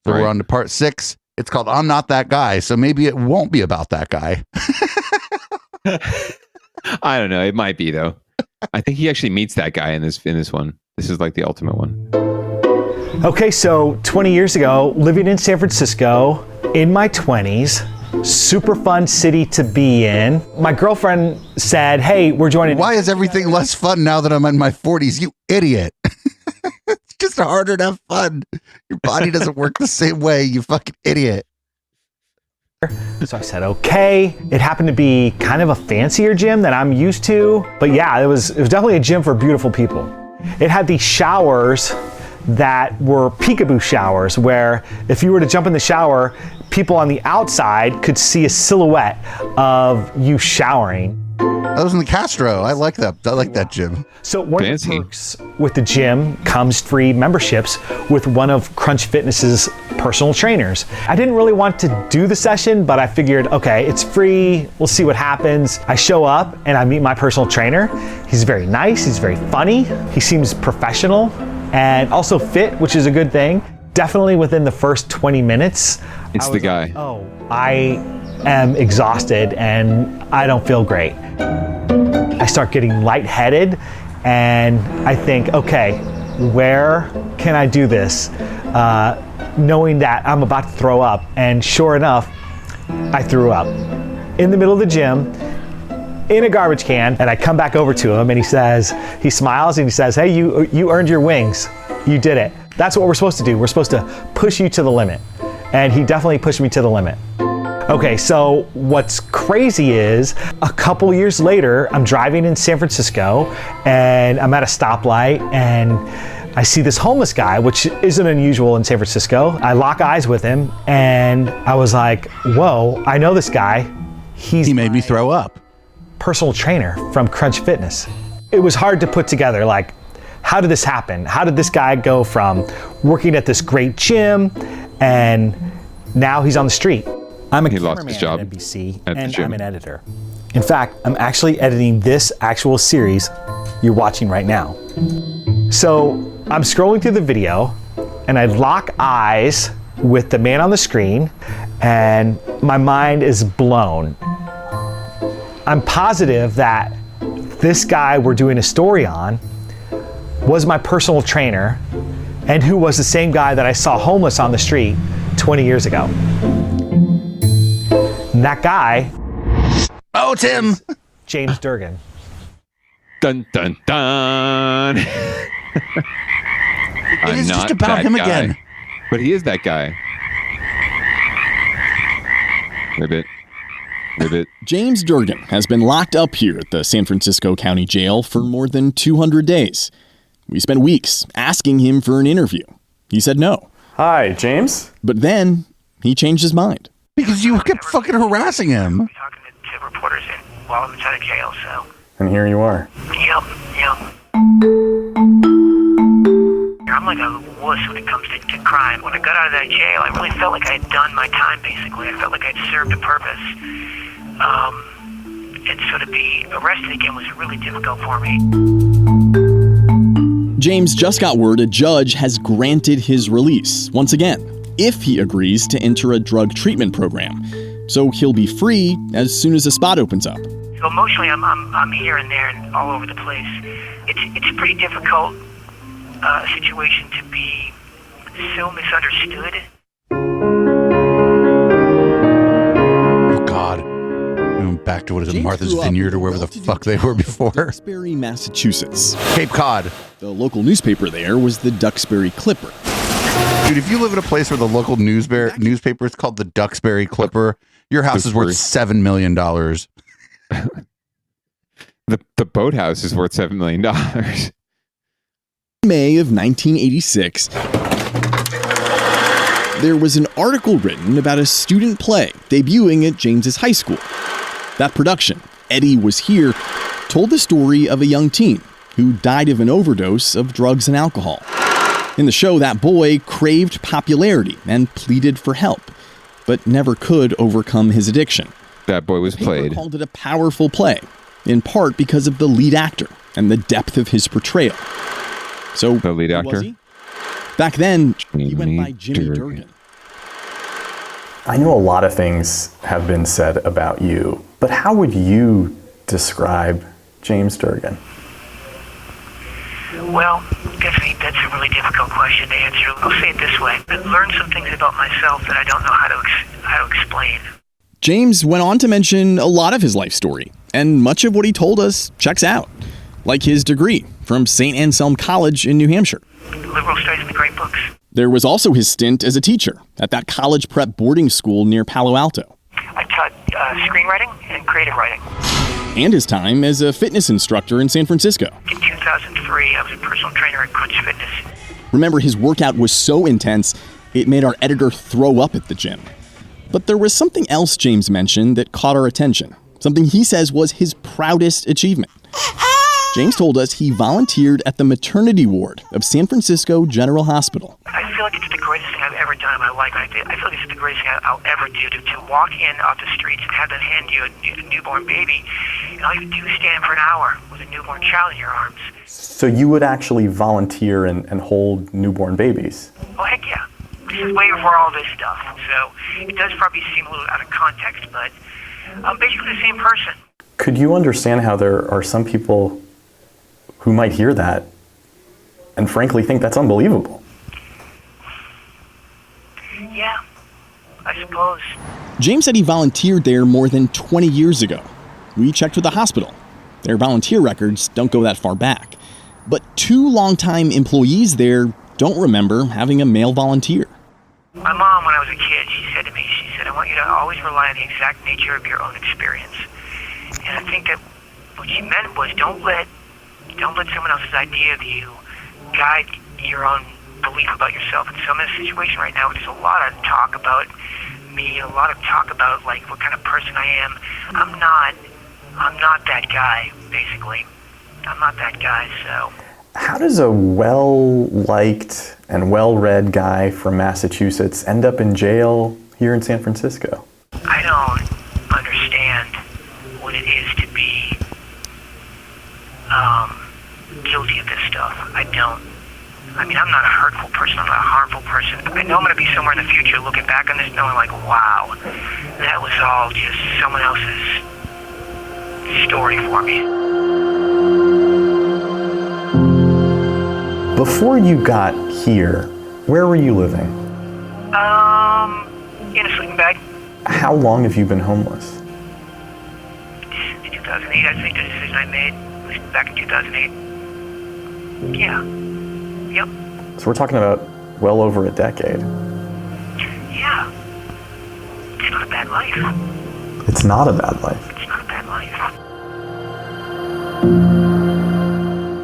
So we're on to part 6. It's called I'm Not That Guy, so maybe it won't be about that guy. I don't know. It might be, though. I think he actually meets that guy in this one. This is like the ultimate one. Okay, so 20 years ago, living in San Francisco, in my 20s, super fun city to be in. My girlfriend said, hey, we're joining. Why is everything less fun now that I'm in my 40s? You idiot. It's just harder to have fun. Your body doesn't work the same way, you fucking idiot. So I said, okay. It happened to be kind of a fancier gym than I'm used to. But yeah, it was definitely a gym for beautiful people. It had these showers that were peekaboo showers, where if you were to jump in the shower, people on the outside could see a silhouette of you showering. That was in the Castro. I like that. I like that gym. So one of the perks with the gym comes free memberships with one of Crunch Fitness's personal trainers. I didn't really want to do the session, but I figured, okay, it's free. We'll see what happens. I show up and I meet my personal trainer. He's very nice. He's very funny. He seems professional and also fit, which is a good thing. Definitely within the first 20 minutes. It's the guy. Like, oh, I am exhausted and I don't feel great. I start getting lightheaded and I think, okay, where can I do this? Knowing that I'm about to throw up, and sure enough, I threw up in the middle of the gym in a garbage can. And I come back over to him and he smiles and he says, hey, you earned your wings. You did it. That's what we're supposed to do. We're supposed to push you to the limit. And he definitely pushed me to the limit. Okay, so what's crazy is a couple years later, I'm driving in San Francisco and I'm at a stoplight and I see this homeless guy, which isn't unusual in San Francisco. I lock eyes with him and I was like, whoa, I know this guy. He made me throw up. personal trainer from Crunch Fitness. It was hard to put together, like, how did this happen? How did this guy go from working at this great gym and now he's on the street? I'm a cameraman at NBC and I'm an editor. In fact, I'm actually editing this actual series you're watching right now. So I'm scrolling through the video and I lock eyes with the man on the screen and my mind is blown. I'm positive that this guy we're doing a story on was my personal trainer and who was the same guy that I saw homeless on the street 20 years ago. And that guy, oh, Tim, James Durgan. Dun, dun, dun. It is just about him again. But he is that guy. Ribbit. James Durgan has been locked up here at the San Francisco County Jail for more than 200 days. We spent weeks asking him for an interview. He said no. Hi, James. But then he changed his mind. Because you kept fucking harassing him. Talking to reporters while I'm inside of jail, so. And here you are. Yep. I'm like a wuss when it comes to crime. When I got out of that jail, I really felt like I had done my time, basically. I felt like I'd served a purpose. And so to be arrested again was really difficult for me. James just got word a judge has granted his release, once again, if he agrees to enter a drug treatment program. So he'll be free as soon as a spot opens up. So emotionally, I'm here and there and all over the place. It's a pretty difficult situation to be so misunderstood. Oh, God. Back to what is it, Martha's Vineyard or wherever the fuck they were before. Duxbury, Massachusetts. Cape Cod. The local newspaper there was the Duxbury Clipper. Dude, if you live in a place where the local newspaper is called the Duxbury Clipper, your house is worth $7 million. The boathouse is worth $7 million. May of 1986, there was an article written about a student play debuting at James's high school. That production, Eddie Was Here, told the story of a young teen who died of an overdose of drugs and alcohol. In the show, that boy craved popularity and pleaded for help, but never could overcome his addiction. That boy was played. The paper called it a powerful play, in part because of the lead actor and the depth of his portrayal. So, the lead actor? Was he? Back then, he went by Jimmy Durgan. I know a lot of things have been said about you, but how would you describe James Durgan? Well, that's a really difficult question to answer. I'll say it this way. I've learned some things about myself that I don't know how to explain. James went on to mention a lot of his life story, and much of what he told us checks out. Like his degree from St. Anselm College in New Hampshire. Liberal studies in the great books. There was also his stint as a teacher at that college prep boarding school near Palo Alto. I taught screenwriting and creative writing. And his time as a fitness instructor in San Francisco. In 2003, I was a personal trainer at Crunch Fitness. Remember, his workout was so intense, it made our editor throw up at the gym. But there was something else James mentioned that caught our attention. Something he says was his proudest achievement. James told us he volunteered at the maternity ward of San Francisco General Hospital. I feel like it's the greatest thing I've ever done in my life. I feel like it's the greatest thing I'll ever do, to walk in off the streets and have them hand you a newborn baby. And all you have to do is stand for an hour with a newborn child in your arms. So you would actually volunteer and hold newborn babies? Oh, heck yeah. This is way before all this stuff. So it does probably seem a little out of context, but I'm basically the same person. Could you understand how there are some people who might hear that and frankly think that's unbelievable? Yeah, I suppose. James said he volunteered there more than 20 years ago. We checked with the hospital. Their volunteer records don't go that far back. But 2 longtime employees there don't remember having a male volunteer. My mom, when I was a kid, she said to me, I want you to always rely on the exact nature of your own experience. And I think that what she meant was don't let someone else's idea of you guide your own belief about yourself. And so I'm in a situation right now where there's a lot of talk about me, a lot of talk about like what kind of person I am. I'm not I'm not that guy, basically. I'm not that guy, so... How does a well-liked and well-read guy from Massachusetts end up in jail here in San Francisco? I don't understand what it is to be guilty of this stuff. I don't. I mean, I'm not a hurtful person. I'm not a harmful person. I know I'm going to be somewhere in the future looking back on this knowing like, wow, that was all just someone else's story for me. Before you got here, where were you living? In a sleeping bag. How long have you been homeless? In 2008, I think the decision I made was back in 2008. Yeah. Yep. So we're talking about well over a decade. Yeah. It's not a bad life. It's not a bad life. It's not a bad life.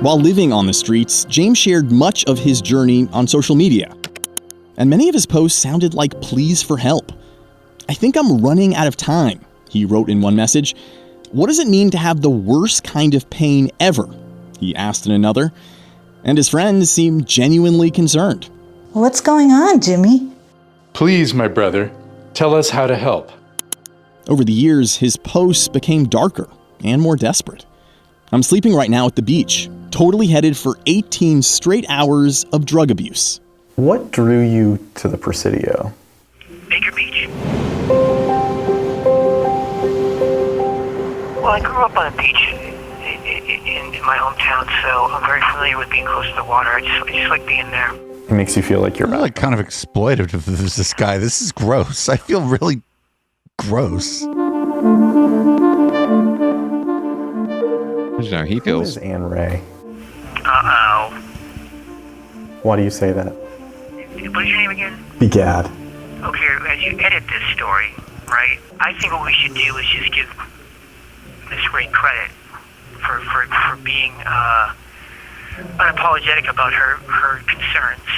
While living on the streets, James shared much of his journey on social media. And many of his posts sounded like pleas for help. "I think I'm running out of time," he wrote in one message. "What does it mean to have the worst kind of pain ever?" he asked in another. And his friends seemed genuinely concerned. "What's going on, Jimmy?" "Please, my brother, tell us how to help." Over the years, his posts became darker and more desperate. "I'm sleeping right now at the beach, totally headed for 18 straight hours of drug abuse." What drew you to the Presidio? Baker Beach. Well, I grew up on a beach in my hometown, so I'm very familiar with being close to the water. I just like being there. It makes you feel like you're like kind of exploitive of this guy. This is gross. I feel really gross. This is how he feels. Who is Anne Ray? Uh-oh. Why do you say that? What is your name again? Begad. Okay, as you edit this story, right, I think what we should do is just give Miss Ray credit for being unapologetic about her concerns.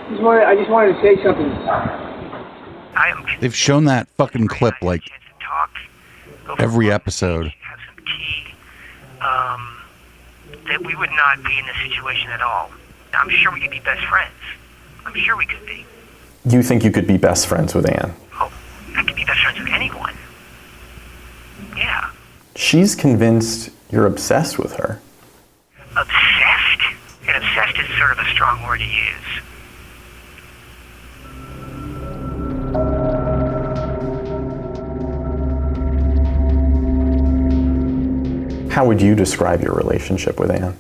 I just wanted to say something. They've shown that fucking clip like every episode. That we would not be in this situation at all. I'm sure we could be best friends. I'm sure we could be. You think you could be best friends with Anne? Oh, I could be best friends with anyone. Yeah. She's convinced you're obsessed with her. Obsessed? And obsessed is sort of a strong word to use. How would you describe your relationship with Anne?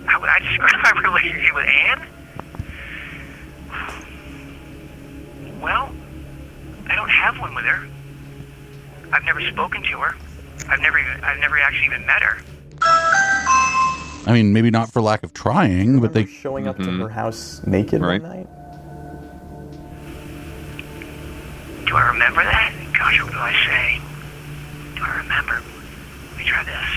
How would I describe my relationship with Anne? Well, I don't have one with her. I've never spoken to her. I've never actually even met her. I mean, maybe not for lack of trying, but they showing up to her house naked one night. Do I remember that? Gosh, what do I say? Do I remember? Let me try this.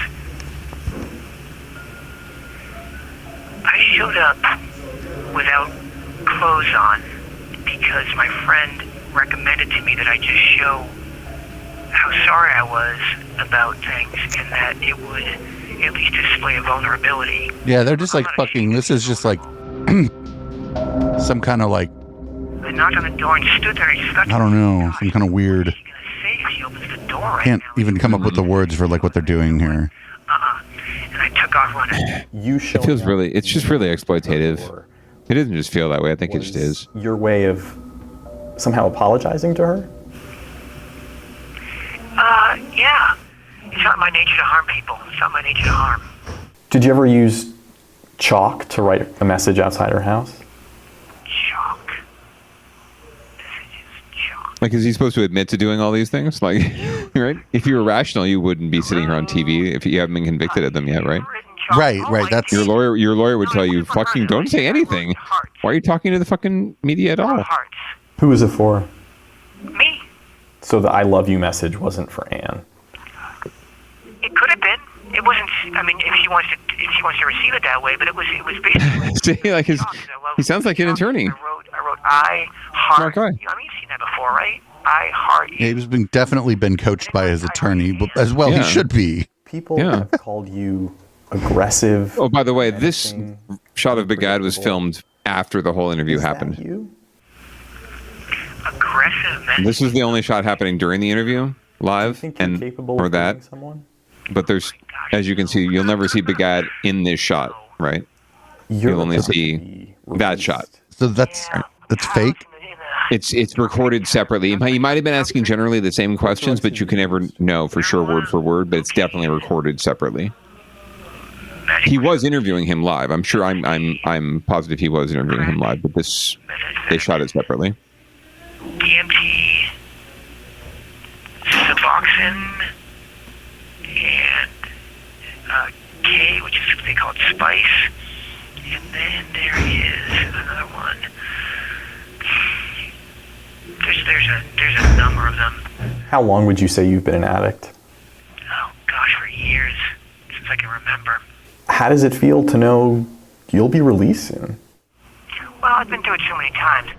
I showed up without clothes on because my friend recommended to me that I just show how sorry I was about things and that it would at least display a vulnerability. Yeah, they're just like fucking. This is just like some kind of like, I knocked on the door and stood there and just thought, I don't know, some kind of weird. say if she opens the door right Can't now? even come up with the words for like what they're doing here. And I took off running. You It feels really. It's just really exploitative. It doesn't just feel that way. I think it just is. Your way of somehow apologizing to her? Yeah. It's not my nature to harm people. It's not my nature to harm. Did you ever use chalk to write a message outside her house? Like, is he supposed to admit to doing all these things? Like, right? If you were rational, you wouldn't be sitting here on TV if you haven't been convicted of them yet, right? Right. That's your lawyer. Your lawyer would tell you, "Fucking don't say anything." Why are you talking to the fucking media at all? Who was it for? Me. So the "I love you" message wasn't for Anne. It could have been. It wasn't. I mean, if she wants to receive it that way, but it was basically. See, like he sounds like an attorney. I wrote I heart. Mark I. I mean, you've seen that before, right? I heart you. Yeah, he's definitely been coached by his attorney, but as well he should be. People have called you aggressive. Oh, by the way, this shot of Begad was filmed after the whole interview happened. Aggressive. This is the only shot happening during the interview, live, or that. But there's, as you can see, you'll never see Begad in this shot, right? You'll only see that shot. So that's fake? It's recorded separately. He might have been asking generally the same questions, but you can never know for sure word for word, but it's definitely recorded separately. He was interviewing him live. I'm sure I'm positive he was interviewing him live, but they shot it separately. DMT, Suboxone, and K, which is they call it spice. And then there is another one. There's a number of them. How long would you say you've been an addict? Oh gosh, for years, since I can remember. How does it feel to know you'll be released soon? Well, I've been through it so many times.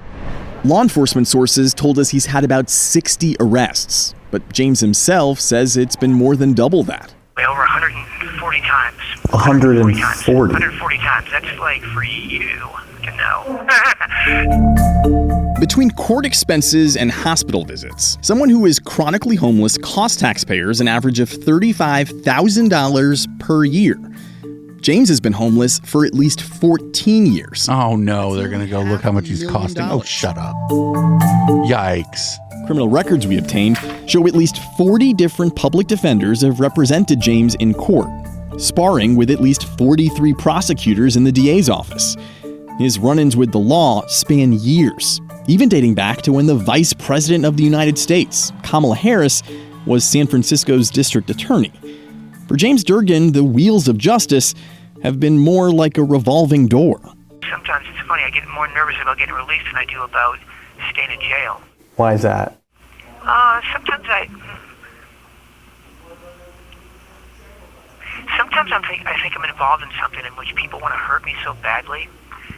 Law enforcement sources told us he's had about 60 arrests, but James himself says it's been more than double that. Over 140 times. 140? 140 times. That's like for you to know. Between court expenses and hospital visits, someone who is chronically homeless costs taxpayers an average of $35,000 per year. James has been homeless for at least 14 years. Oh no, they're going to go look how much he's costing. Oh, shut up. Yikes. Criminal records we obtained show at least 40 different public defenders have represented James in court, sparring with at least 43 prosecutors in the DA's office. His run-ins with the law span years, even dating back to when the Vice President of the United States, Kamala Harris, was San Francisco's district attorney. For James Durgan, the wheels of justice have been more like a revolving door. Sometimes it's funny, I get more nervous about getting released than I do about staying in jail. Why is that? Sometimes I think I'm involved in something in which people want to hurt me so badly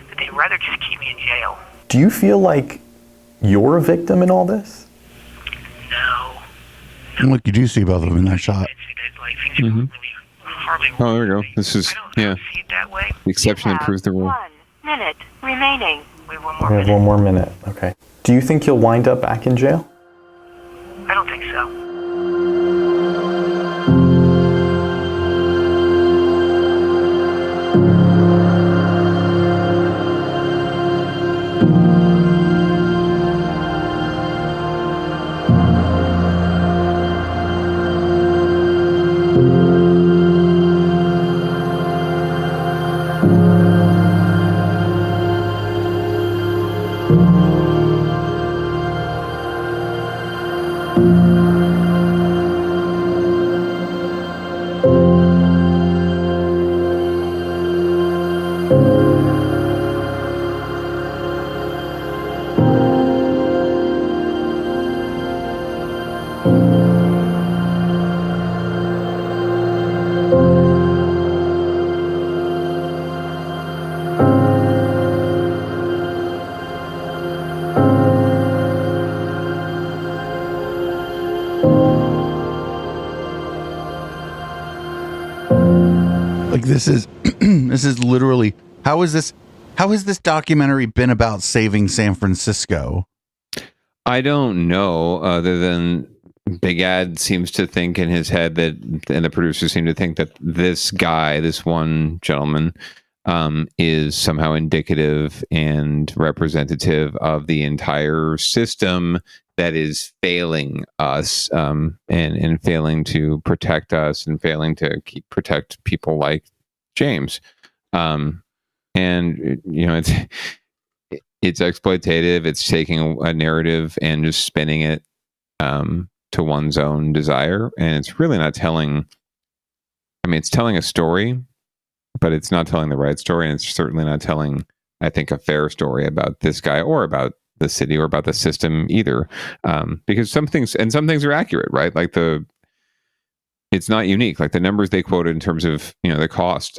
that they'd rather just keep me in jail. Do you feel like you're a victim in all this? No. Look, you do see both of them in that shot. Mm-hmm. Oh, there we go. This is, the exception that proves the rule. 1 minute remaining. We have one more minute. Okay. Do you think you'll wind up back in jail? I don't think so. Like this is literally how has this documentary been about saving San Francisco? I don't know, other than Big Ad seems to think in his head that, and the producers seem to think that this guy, this one gentleman, is somehow indicative and representative of the entire system that is failing us, and failing to protect us and failing to protect people like James. And it's exploitative. It's taking a narrative and just spinning it to one's own desire, and it's really not telling. I mean, it's telling a story, but it's not telling the right story, and it's certainly not telling, I think, a fair story about this guy or about the city or about the system either. Because some things are accurate, right? Like it's not unique. Like the numbers they quoted in terms of, the cost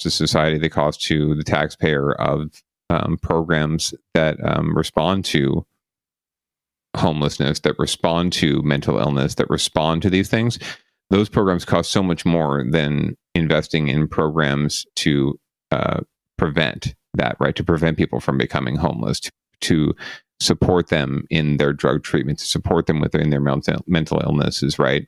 to society, the cost to the taxpayer of programs that respond to homelessness, that respond to mental illness, that respond to these things, those programs cost so much more than investing in programs to prevent that, right? To prevent people from becoming homeless, to support them in their drug treatment, to support them within their mental illnesses, right?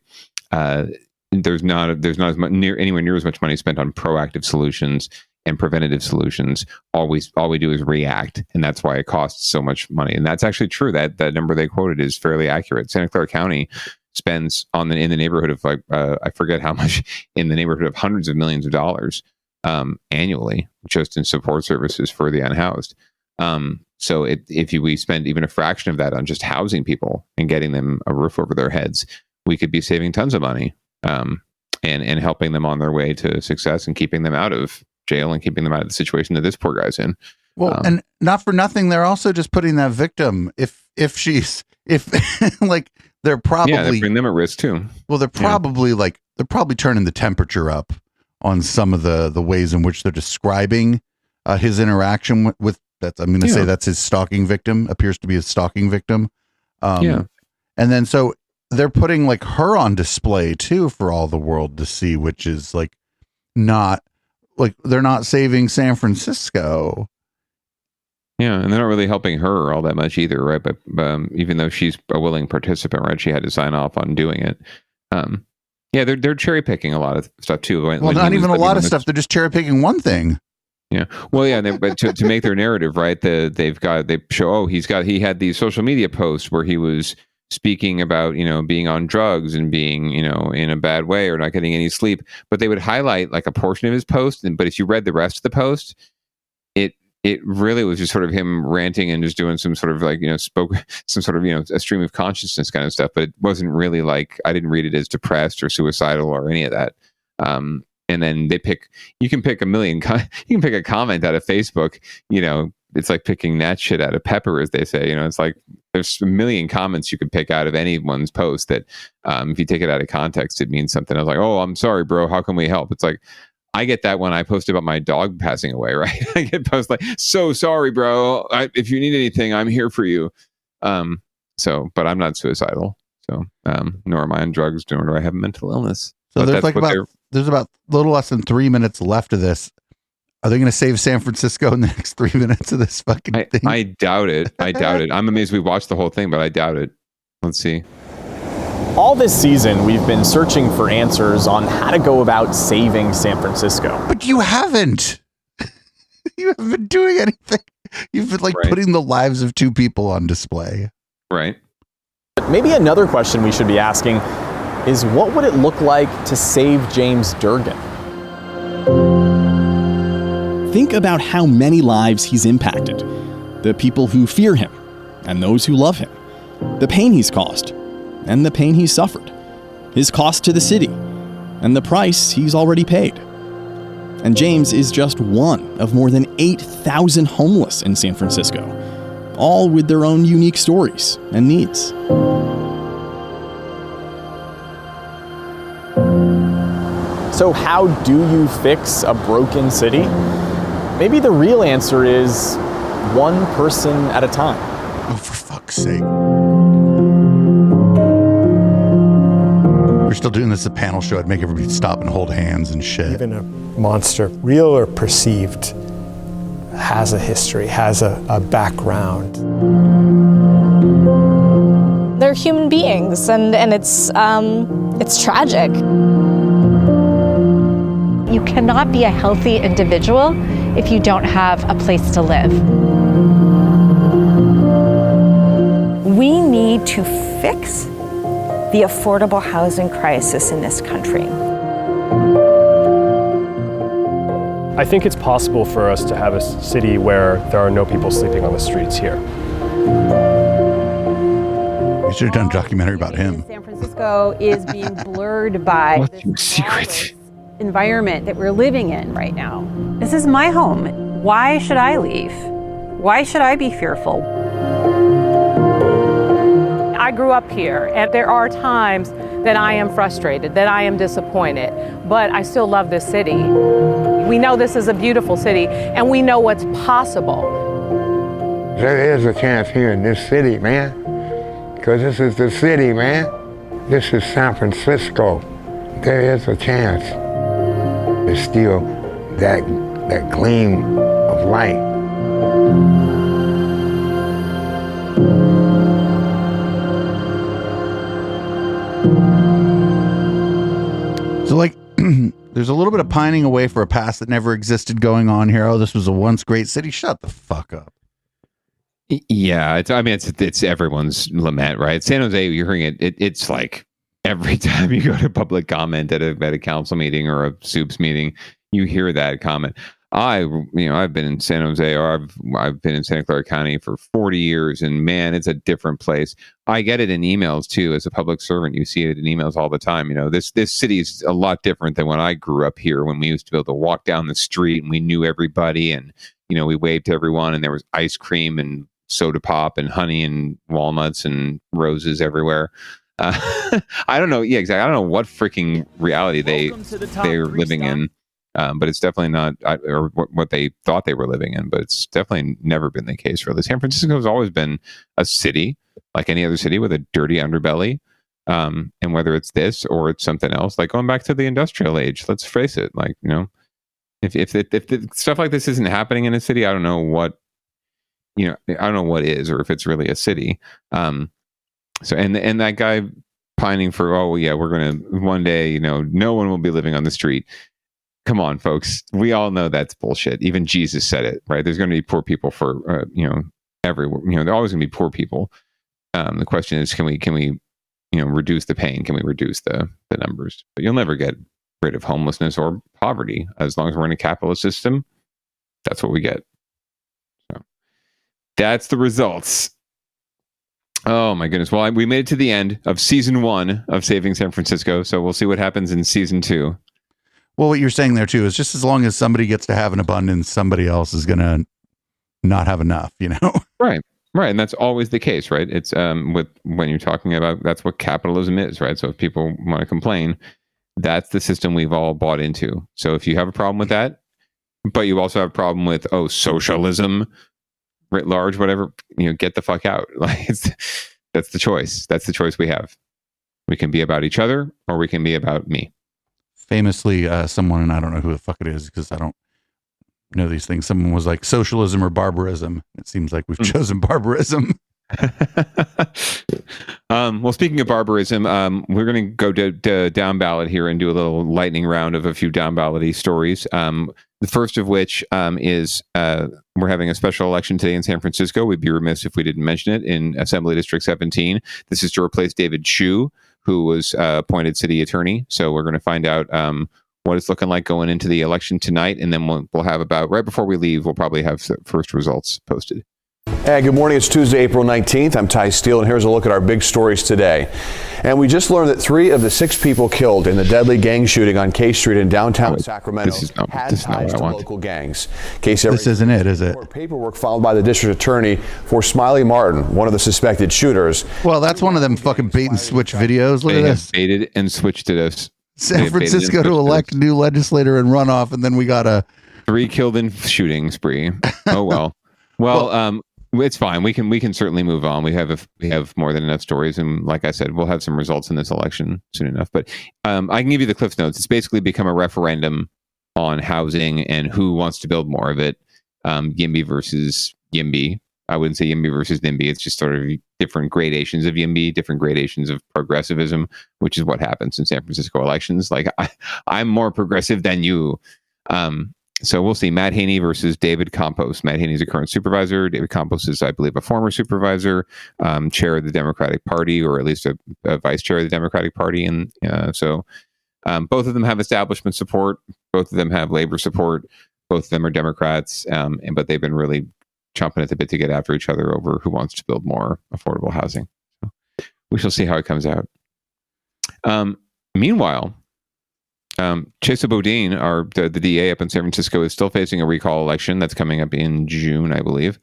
There's not as much anywhere near as much money spent on proactive solutions and preventative solutions. All we do is react, and that's why it costs so much money. And that's actually true. That number they quoted is fairly accurate. Santa Clara County spends in the neighborhood of I forget how much, in the neighborhood of hundreds of millions of dollars annually just in support services for the unhoused. So if we spend even a fraction of that on just housing people and getting them a roof over their heads, we could be saving tons of money and helping them on their way to success and keeping them out of jail and keeping them out of the situation that this poor guy's in. Well, and not for nothing, they're also just putting that victim, if like they're probably, they bring them at risk too. Well, they're probably they're probably turning the temperature up on some of the ways in which they're describing his interaction with that's, I'm going to say that's his stalking victim, appears to be his stalking victim. And then so they're putting like her on display too for all the world to see, which is like not like they're not saving San Francisco. Yeah, and they're not really helping her all that much either, right? But even though she's a willing participant, right, she had to sign off on doing it. They're cherry picking a lot of stuff too. Well, not even a lot of stuff. They're just cherry picking one thing. Yeah. Well, yeah, but to make their narrative, right, they show, he had these social media posts where he was speaking about, being on drugs and being, in a bad way or not getting any sleep, but they would highlight like a portion of his post. But if you read the rest of the post, it really was just sort of him ranting and just doing some sort of like, spoke some sort of, a stream of consciousness kind of stuff. But it wasn't really like, I didn't read it as depressed or suicidal or any of that. And then you can pick a comment out of Facebook, it's like picking that shit out of pepper, as they say, it's like there's a million comments you could pick out of anyone's post that if you take it out of context, it means something. I was like, oh, I'm sorry, bro. How can we help? It's like, I get that when I post about my dog passing away, right? I get posts like, so sorry, bro. If you need anything, I'm here for you. But I'm not suicidal. So, nor am I on drugs, nor do I have mental illness. So there's about a little less than 3 minutes left of this. Are they going to save San Francisco in the next 3 minutes of this fucking thing? I doubt it. I'm amazed we watched the whole thing, but I doubt it. Let's see. All this season, we've been searching for answers on how to go about saving San Francisco. But you haven't. You haven't been doing anything. You've been putting the lives of two people on display. Right. But maybe another question we should be asking is, what would it look like to save James Durgan? Think about how many lives he's impacted. The people who fear him and those who love him. The pain he's caused and the pain he's suffered. His cost to the city and the price he's already paid. And James is just one of more than 8,000 homeless in San Francisco, all with their own unique stories and needs. So how do you fix a broken city? Maybe the real answer is one person at a time. Oh, for fuck's sake. We're still doing this at a panel show. I'd make everybody stop and hold hands and shit. Even a monster, real or perceived, has a history, has a background. They're human beings, and it's tragic. You cannot be a healthy individual if you don't have a place to live. We need to fix the affordable housing crisis in this country. I think it's possible for us to have a city where there are no people sleeping on the streets here. You should have done a documentary about him. San Francisco is being blurred by this secret environment that we're living in right now. This is my home. Why should I leave? Why should I be fearful? I grew up here, and there are times that I am frustrated, that I am disappointed, but I still love this city. We know this is a beautiful city, and we know what's possible. There is a chance here in this city, man. because this is the city, man. This is San Francisco. There is a chance. There's still that gleam of light. So, like, there's a little bit of pining away for a past that never existed going on here. Oh, this was a once great city. Shut the fuck up. Yeah, it's everyone's lament, right? San Jose, you're hearing it. It's like every time you go to public comment at a council meeting or a soups meeting, you hear that comment. I've been in San Jose, or I've been in Santa Clara County for 40 years, and man, it's a different place. I get it in emails too. As a public servant, you see it in emails all the time. This city is a lot different than when I grew up here, when we used to be able to walk down the street and we knew everybody, and we waved to everyone, and there was ice cream and soda pop and honey and walnuts and roses everywhere. I don't know. Yeah, exactly. I don't know what freaking reality they're living in. But it's definitely not, or what they thought they were living in, but it's definitely never been the case, really. San Francisco has always been a city, like any other city, with a dirty underbelly. And whether it's this or it's something else, like going back to the industrial age, let's face it, like, if stuff like this isn't happening in a city, I don't know what is, or if it's really a city. So, and that guy pining for, oh yeah, we're going to, one day, no one will be living on the street. Come on, folks. We all know that's bullshit. Even Jesus said it, right? There's going to be poor people for, everywhere. There are always going to be poor people. The question is, can we, reduce the pain? Can we reduce the numbers? But you'll never get rid of homelessness or poverty as long as we're in a capitalist system. That's what we get. So that's the results. Oh my goodness. Well, we made it to the end of season 1 of Saving San Francisco. So we'll see what happens in season 2. Well, what you're saying there too is just as long as somebody gets to have an abundance, somebody else is going to not have enough, Right. And that's always the case, right? It's when you're talking about, that's what capitalism is, right? So if people want to complain, that's the system we've all bought into. So if you have a problem with that, but you also have a problem with, socialism writ large, whatever, get the fuck out. Like that's the choice. That's the choice we have. We can be about each other, or we can be about me. Famously, someone, and I don't know who the fuck it is because I don't know these things. Someone was like, socialism or barbarism. It seems like we've chosen barbarism. Well, speaking of barbarism, we're going to go to down ballot here and do a little lightning round of a few down ballot-y stories. The first of which is we're having a special election today in San Francisco. We'd be remiss if we didn't mention it, in Assembly District 17. This is to replace David Chu, who was appointed city attorney. So we're going to find out what it's looking like going into the election tonight. And then we'll have about, right before we leave, we'll probably have the first results posted. Hey, good morning. It's Tuesday, April 19th. I'm Ty Steele, and here's a look at our big stories today. And we just learned that 3 of the 6 people killed in the deadly gang shooting on K Street in downtown Sacramento had ties to local gangs. This isn't it, is it? Paperwork filed by the district attorney for Smiley Martin, one of the suspected shooters. Well, that's one of them fucking bait and switch videos. Look at this. Baited and switched to this. San Francisco to elect new legislator and runoff, and then we got 3 killed in shooting spree. Oh well. Well, it's fine. We can certainly move on. We have more than enough stories, and like I said, we'll have some results in this election soon enough. But I can give you the cliff notes. It's basically become a referendum on housing and who wants to build more of it. YIMBY versus YIMBY. I wouldn't say YIMBY versus NIMBY. It's just sort of different gradations of YIMBY, different gradations of progressivism, which is what happens in San Francisco elections. Like I'm more progressive than you. So we'll see. Matt Haney versus David Campos. Matt Haney is a current supervisor. David Campos is, I believe, a former supervisor, chair of the Democratic Party, or at least a vice chair of the Democratic Party. And so both of them have establishment support. Both of them have labor support. Both of them are Democrats, but they've been really chomping at the bit to get after each other over who wants to build more affordable housing. So we shall see how it comes out. Meanwhile, Chesa Boudin, the DA up in San Francisco, is still facing a recall election that's coming up in June, I believe.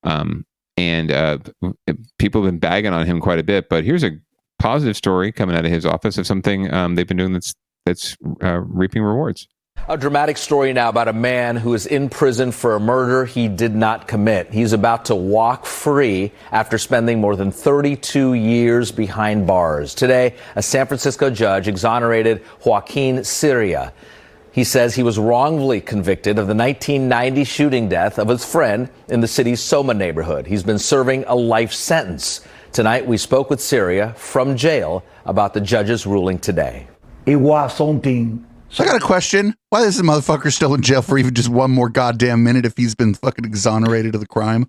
And people have been bagging on him quite a bit. But here's a positive story coming out of his office of something they've been doing that's reaping rewards. A dramatic story now about a man who is in prison for a murder he did not commit. He's about to walk free after spending more than 32 years behind bars. Today, a San Francisco judge exonerated Joaquin Ciria. He says he was wrongfully convicted of the 1990 shooting death of his friend in the city's Soma neighborhood. He's been serving a life sentence. Tonight, we spoke with Ciria from jail about the judge's ruling today. It was something. So I got a question. Why is this motherfucker still in jail for even just one more goddamn minute if he's been fucking exonerated of the crime?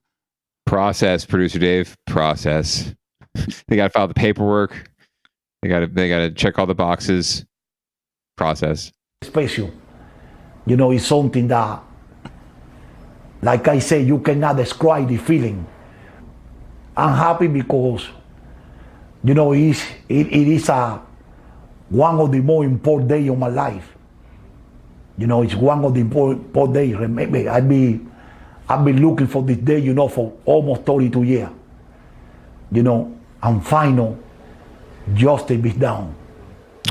Process, producer Dave. Process. They got to file the paperwork. They got to check all the boxes. Process. Special. You know, it's something that, like I say, you cannot describe the feeling. I'm happy because, you know, it is one of the more important days of my life. You know, it's one of the important days. Remember, I've been looking for this day, you know, for almost 32 years. You know, and final, justice be done.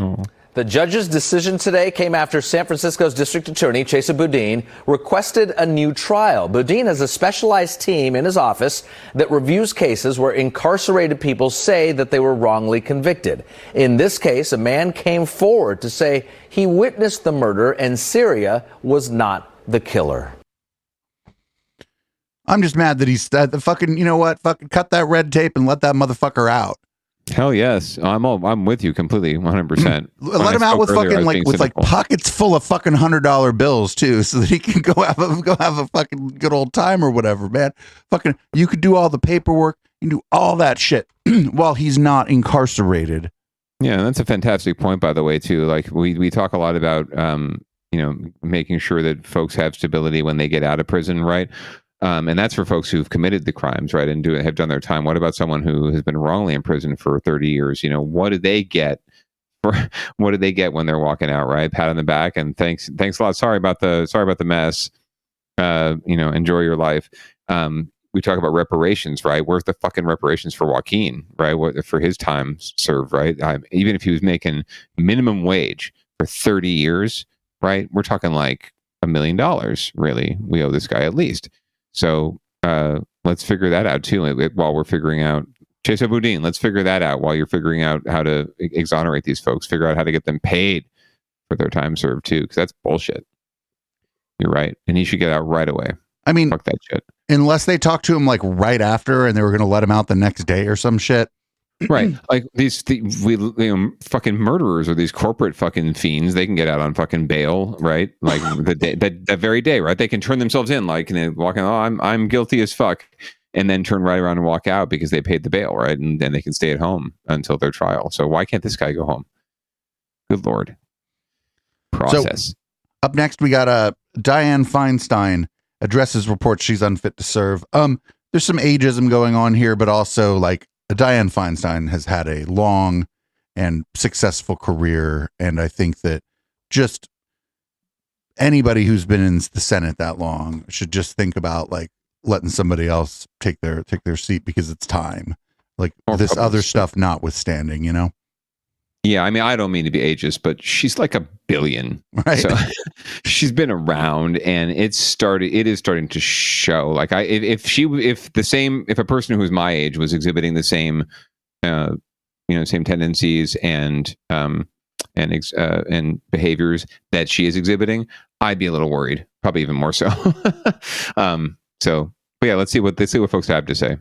Oh. The judge's decision today came after San Francisco's district attorney, Chesa Boudin, requested a new trial. Boudin has a specialized team in his office that reviews cases where incarcerated people say that they were wrongly convicted. In this case, a man came forward to say he witnessed the murder and Ciria was not the killer. I'm just mad that he's the fucking, you know what, fucking cut that red tape and let that motherfucker out. Hell yes, I'm with you completely, 100%. Let him out with fucking like pockets full of fucking $100 bills too, so that he can go have a fucking good old time or whatever, man. Fucking, you could do all the paperwork, you can do all that shit while he's not incarcerated. Yeah, that's a fantastic point, by the way, too. Like we talk a lot about you know, making sure that folks have stability when they get out of prison, right? And that's for folks who've committed the crimes, right, and have done their time. What about someone who has been wrongly imprisoned for 30 years? You know, what do they get? What do they get when they're walking out? Right, pat on the back and thanks a lot. Sorry about the mess. You know, enjoy your life. We talk about reparations, right? Where's the fucking reparations for Joaquin, right? What for his time served, right? Even if he was making minimum wage for 30 years, right? We're talking like $1 million, really. We owe this guy at least. So let's figure that out too while we're figuring out Chesa Boudin. Let's figure that out while you're figuring out how to exonerate these folks. Figure out how to get them paid for their time served too, because that's bullshit. You're right, and he should get out right away. I mean, fuck that shit. Unless they talk to him like right after, and they were going to let him out the next day or some shit. Right, like fucking murderers or these corporate fucking fiends, they can get out on fucking bail, right? Like that very day, right? They can turn themselves in, like, and walking, I'm guilty as fuck, and then turn right around and walk out because they paid the bail, right? And then they can stay at home until their trial. So why can't this guy go home? Good Lord. Process. So, up next, we got Dianne Feinstein addresses reports she's unfit to serve. There's some ageism going on here, but also like. Dianne Feinstein has had a long and successful career, and I think that just anybody who's been in the Senate that long should just think about like letting somebody else take their seat because it's time. Like this other stuff notwithstanding, you know? Yeah, I mean, I don't mean to be ageist, but she's like $1 billion. Right. So she's been around, and it is starting to show. Like if a person who's my age was exhibiting the same, same tendencies and behaviors that she is exhibiting, I'd be a little worried, probably even more so. But yeah, let's see what folks have to say.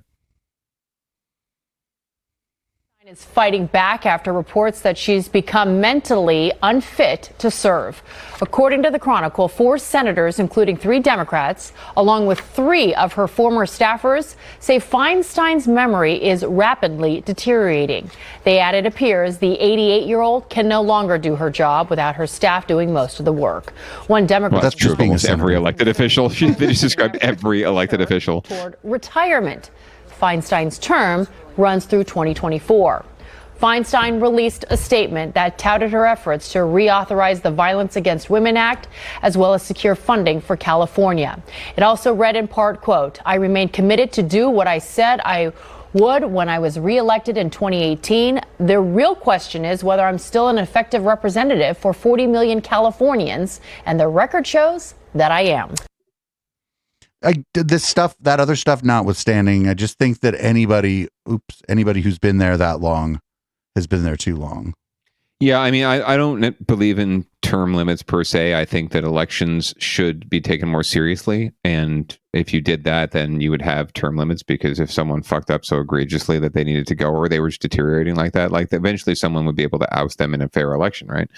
Is fighting back after reports that she's become mentally unfit to serve. According to the Chronicle, 4 senators, including 3 Democrats, along with 3 of her former staffers, say Feinstein's memory is rapidly deteriorating. They add it appears the 88-year-old can no longer do her job without her staff doing most of the work. One Democrat. Well, that's true of almost every elected official. They just described every elected official. Toward retirement. Feinstein's term runs through 2024. Feinstein released a statement that touted her efforts to reauthorize the Violence Against Women Act, as well as secure funding for California. It also read in part, quote, "I remain committed to do what I said I would when I was reelected in 2018. The real question is whether I'm still an effective representative for 40 million Californians, and the record shows that I am. That other stuff notwithstanding, I just think that anybody who's been there that long has been there too long. Yeah, I mean, I don't believe in term limits per se. I think that elections should be taken more seriously. And if you did that, then you would have term limits, because if someone fucked up so egregiously that they needed to go, or they were just deteriorating like that, like eventually someone would be able to oust them in a fair election, right?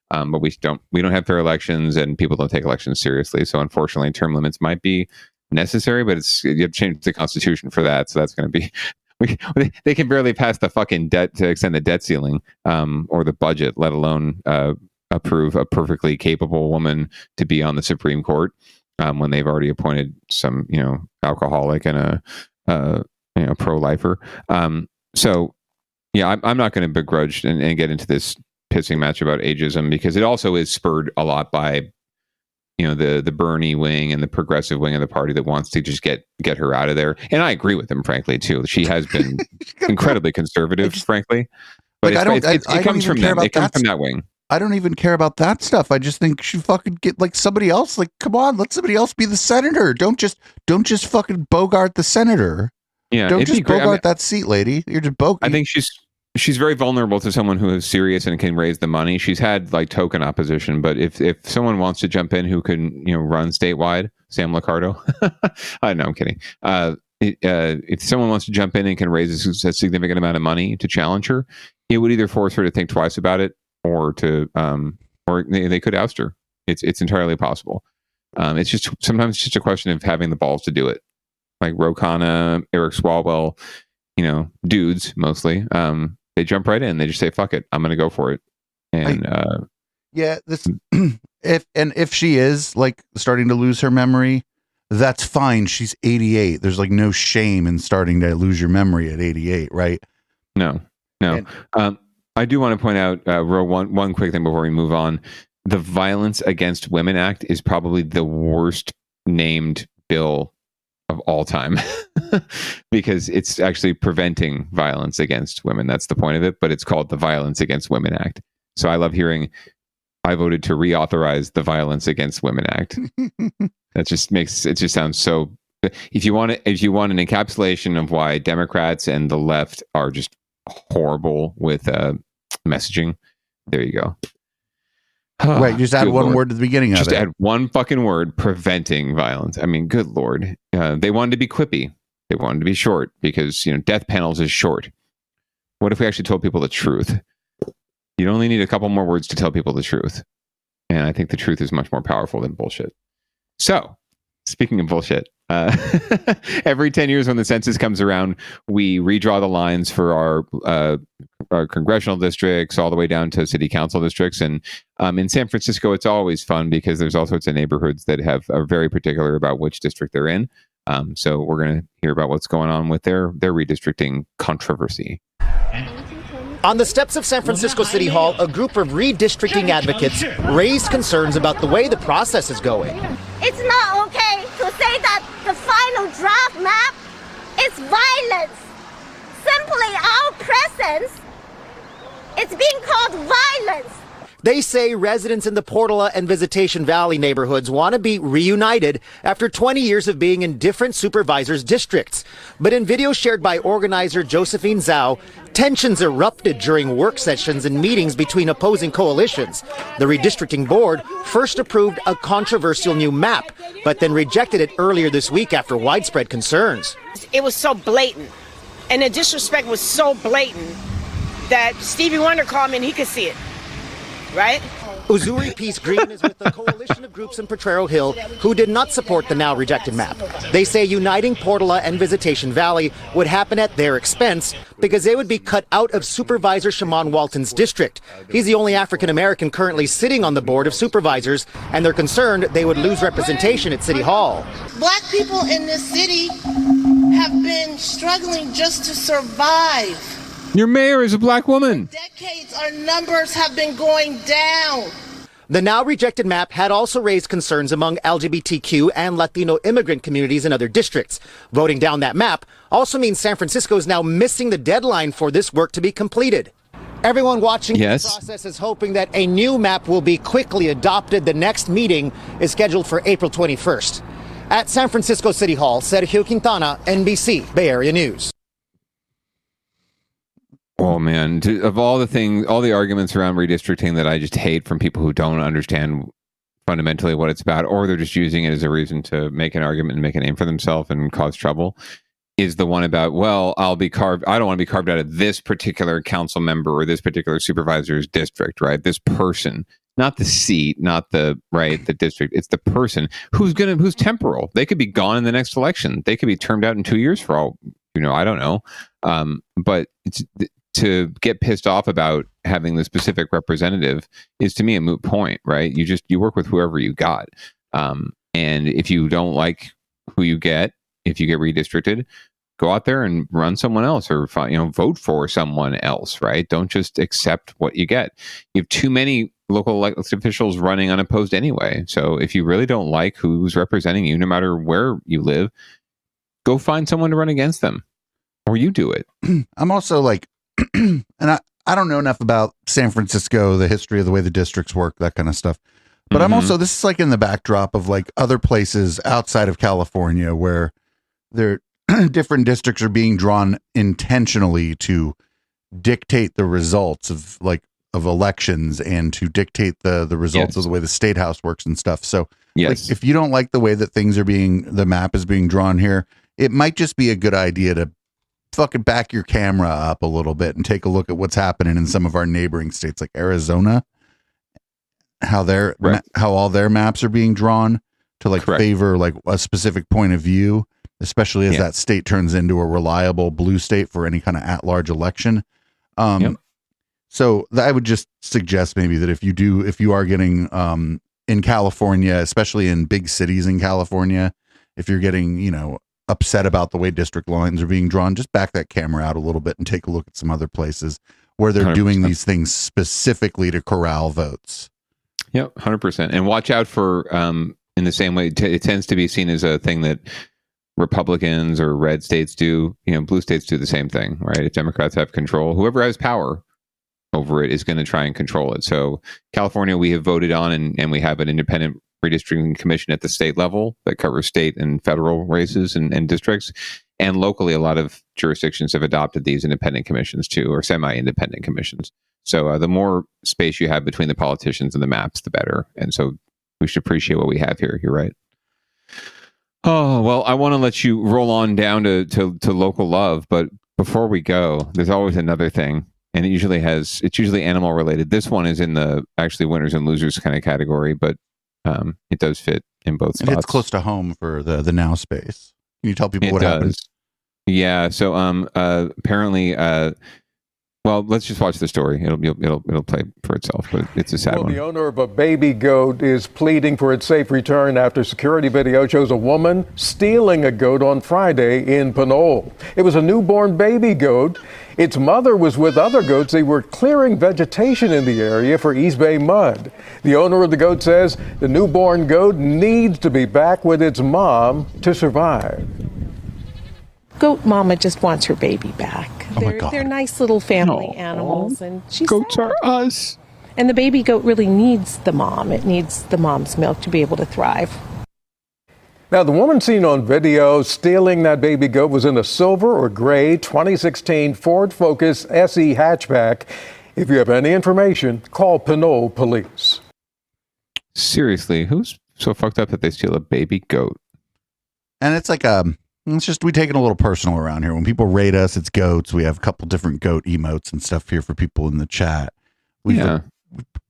But we don't have fair elections, and people don't take elections seriously. So unfortunately, term limits might be necessary, but you have to change the Constitution for that. So that's going to be... They can barely pass the fucking debt to extend the debt ceiling, or the budget, let alone approve a perfectly capable woman to be on the Supreme Court, when they've already appointed some, alcoholic and a pro-lifer. So, yeah, I'm not going to begrudge and get into this pissing match about ageism, because it also is spurred a lot by the Bernie wing and the progressive wing of the party that wants to just get her out of there. And I agree with them, frankly, too. She has been incredibly conservative, frankly. But it comes from them. It comes from that wing. I don't even care about that stuff. I just think she fucking get like somebody else. Like, come on, let somebody else be the senator. Don't just fucking bogart the senator. Yeah, don't just bogart that seat, lady. You're just bogart. I think she's very vulnerable to someone who is serious and can raise the money. She's had like token opposition, but if someone wants to jump in who can run statewide, Sam Liccardo. I know, I'm kidding. If someone wants to jump in and can raise a significant amount of money to challenge her, it would either force her to think twice about it, or they could oust her. It's entirely possible. It's just sometimes it's just a question of having the balls to do it. Like Ro Khanna, Eric Swalwell, dudes mostly. They jump right in. They just say, "Fuck it, I'm going to go for it." And if she is like starting to lose her memory, that's fine. She's 88. There's like no shame in starting to lose your memory at 88, right? No. I do want to point out one quick thing before we move on. The Violence Against Women Act is probably the worst named bill of all time, because it's actually preventing violence against women. That's the point of it, but it's called the Violence Against Women Act. So I love hearing, I voted to reauthorize the Violence Against Women Act. That just makes it just sounds so. If you want an encapsulation of why Democrats and the left are just horrible with messaging, there you go. Right, just add one word to the beginning of it. Just add one fucking word: preventing violence. I mean, good Lord. They wanted to be quippy. They wanted to be short because, death panels is short. What if we actually told people the truth? You only need a couple more words to tell people the truth. And I think the truth is much more powerful than bullshit. So, speaking of bullshit, every 10 years when the census comes around, we redraw the lines for our congressional districts all the way down to city council districts. And in San Francisco, it's always fun because there's all sorts of neighborhoods that are very particular about which district they're in. So we're going to hear about what's going on with their redistricting controversy. On the steps of San Francisco City Hall, a group of redistricting advocates raised concerns about the way the process is going. It's not okay to say that the final draft map is violence. Simply our presence, it's being called violence. They say residents in the Portola and Visitation Valley neighborhoods want to be reunited after 20 years of being in different supervisors' districts. But in video shared by organizer Josephine Zhao, tensions erupted during work sessions and meetings between opposing coalitions. The redistricting board first approved a controversial new map, but then rejected it earlier this week after widespread concerns. It was so blatant, and the disrespect was so blatant that Stevie Wonder called me and he could see it. Right? Uzuri Peace Green is with a coalition of groups in Potrero Hill who did not support the now rejected map. They say uniting Portola and Visitation Valley would happen at their expense because they would be cut out of Supervisor Shaman Walton's district. He's the only African American currently sitting on the board of supervisors, and they're concerned they would lose representation at City Hall. Black people in this city have been struggling just to survive. Your mayor is a black woman. For decades, our numbers have been going down. The now rejected map had also raised concerns among LGBTQ and Latino immigrant communities in other districts. Voting down that map also means San Francisco is now missing the deadline for this work to be completed. Everyone watching this process is hoping that a new map will be quickly adopted. The next meeting is scheduled for April 21st. At San Francisco City Hall, Sergio Quintana, NBC, Bay Area News. Oh man, of all the things, all the arguments around redistricting that I just hate from people who don't understand fundamentally what it's about, or they're just using it as a reason to make an argument and make a name for themselves and cause trouble, is the one about, well, I don't want to be carved out of this particular council member or this particular supervisor's district, right? This person, not the seat, not the district. It's the person who's temporal. They could be gone in the next election. They could be termed out in 2 years for all, I don't know. But to get pissed off about having the specific representative is, to me, a moot point, right? You work with whoever you got. And if you don't like who you get, if you get redistricted, go out there and run someone else, or vote for someone else, right? Don't just accept what you get. You have too many local elected officials running unopposed anyway. So if you really don't like who's representing you, no matter where you live, go find someone to run against them, or you do it. I'm also like, and I don't know enough about San Francisco, the history of the way the districts work, that kind of stuff. But I'm also, this is like in the backdrop of like other places outside of California where there different districts are being drawn intentionally to dictate the results of elections and to dictate the results of the way the state house works and stuff. So like, if you don't like the way that the map is being drawn here, it might just be a good idea to fucking back your camera up a little bit and take a look at what's happening in some of our neighboring states like Arizona, how all their maps are being drawn to favor like a specific point of view, especially as that state turns into a reliable blue state for any kind of at-large election. So I would just suggest maybe that if you are getting in California, especially in big cities in California, if you're getting, upset about the way district lines are being drawn, just back that camera out a little bit and take a look at some other places where they're 100%. Doing these things specifically to corral votes. Yep, 100%. And watch out for, in the same way, it tends to be seen as a thing that Republicans or red states do. Blue states do the same thing, right? If Democrats have control, whoever has power over it is going to try and control it. So California, we have voted on, and we have an independent redistricting commission at the state level that covers state and federal races and districts. And locally, a lot of jurisdictions have adopted these independent commissions too, or semi-independent commissions. So the more space you have between the politicians and the maps, the better. And so we should appreciate what we have here. You're right. Oh, well, I want to let you roll on down to local love. But before we go, there's always another thing. And it's usually animal related. This one is in the actually winners and losers kind of category, but it does fit in both spots. And it's close to home for the now space. Can you tell people what happens? Yeah. So apparently, well, let's just watch the story. It'll play for itself, but it's a sad one. The owner of a baby goat is pleading for its safe return after security video shows a woman stealing a goat on Friday in Pinole. It was a newborn baby goat. Its mother was with other goats. They were clearing vegetation in the area for East Bay mud. The owner of the goat says the newborn goat needs to be back with its mom to survive. Goat mama just wants her baby back. Oh my God. They're nice little family animals, and goats are us. And the baby goat really needs the mom. It needs the mom's milk to be able to thrive. Now, the woman seen on video stealing that baby goat was in a silver or gray 2016 Ford Focus SE hatchback. If you have any information, call Pinole Police. Seriously, who's so fucked up that they steal a baby goat? And it's like we take it a little personal around here. When people rate us, it's goats. We have a couple different goat emotes and stuff here for people in the chat.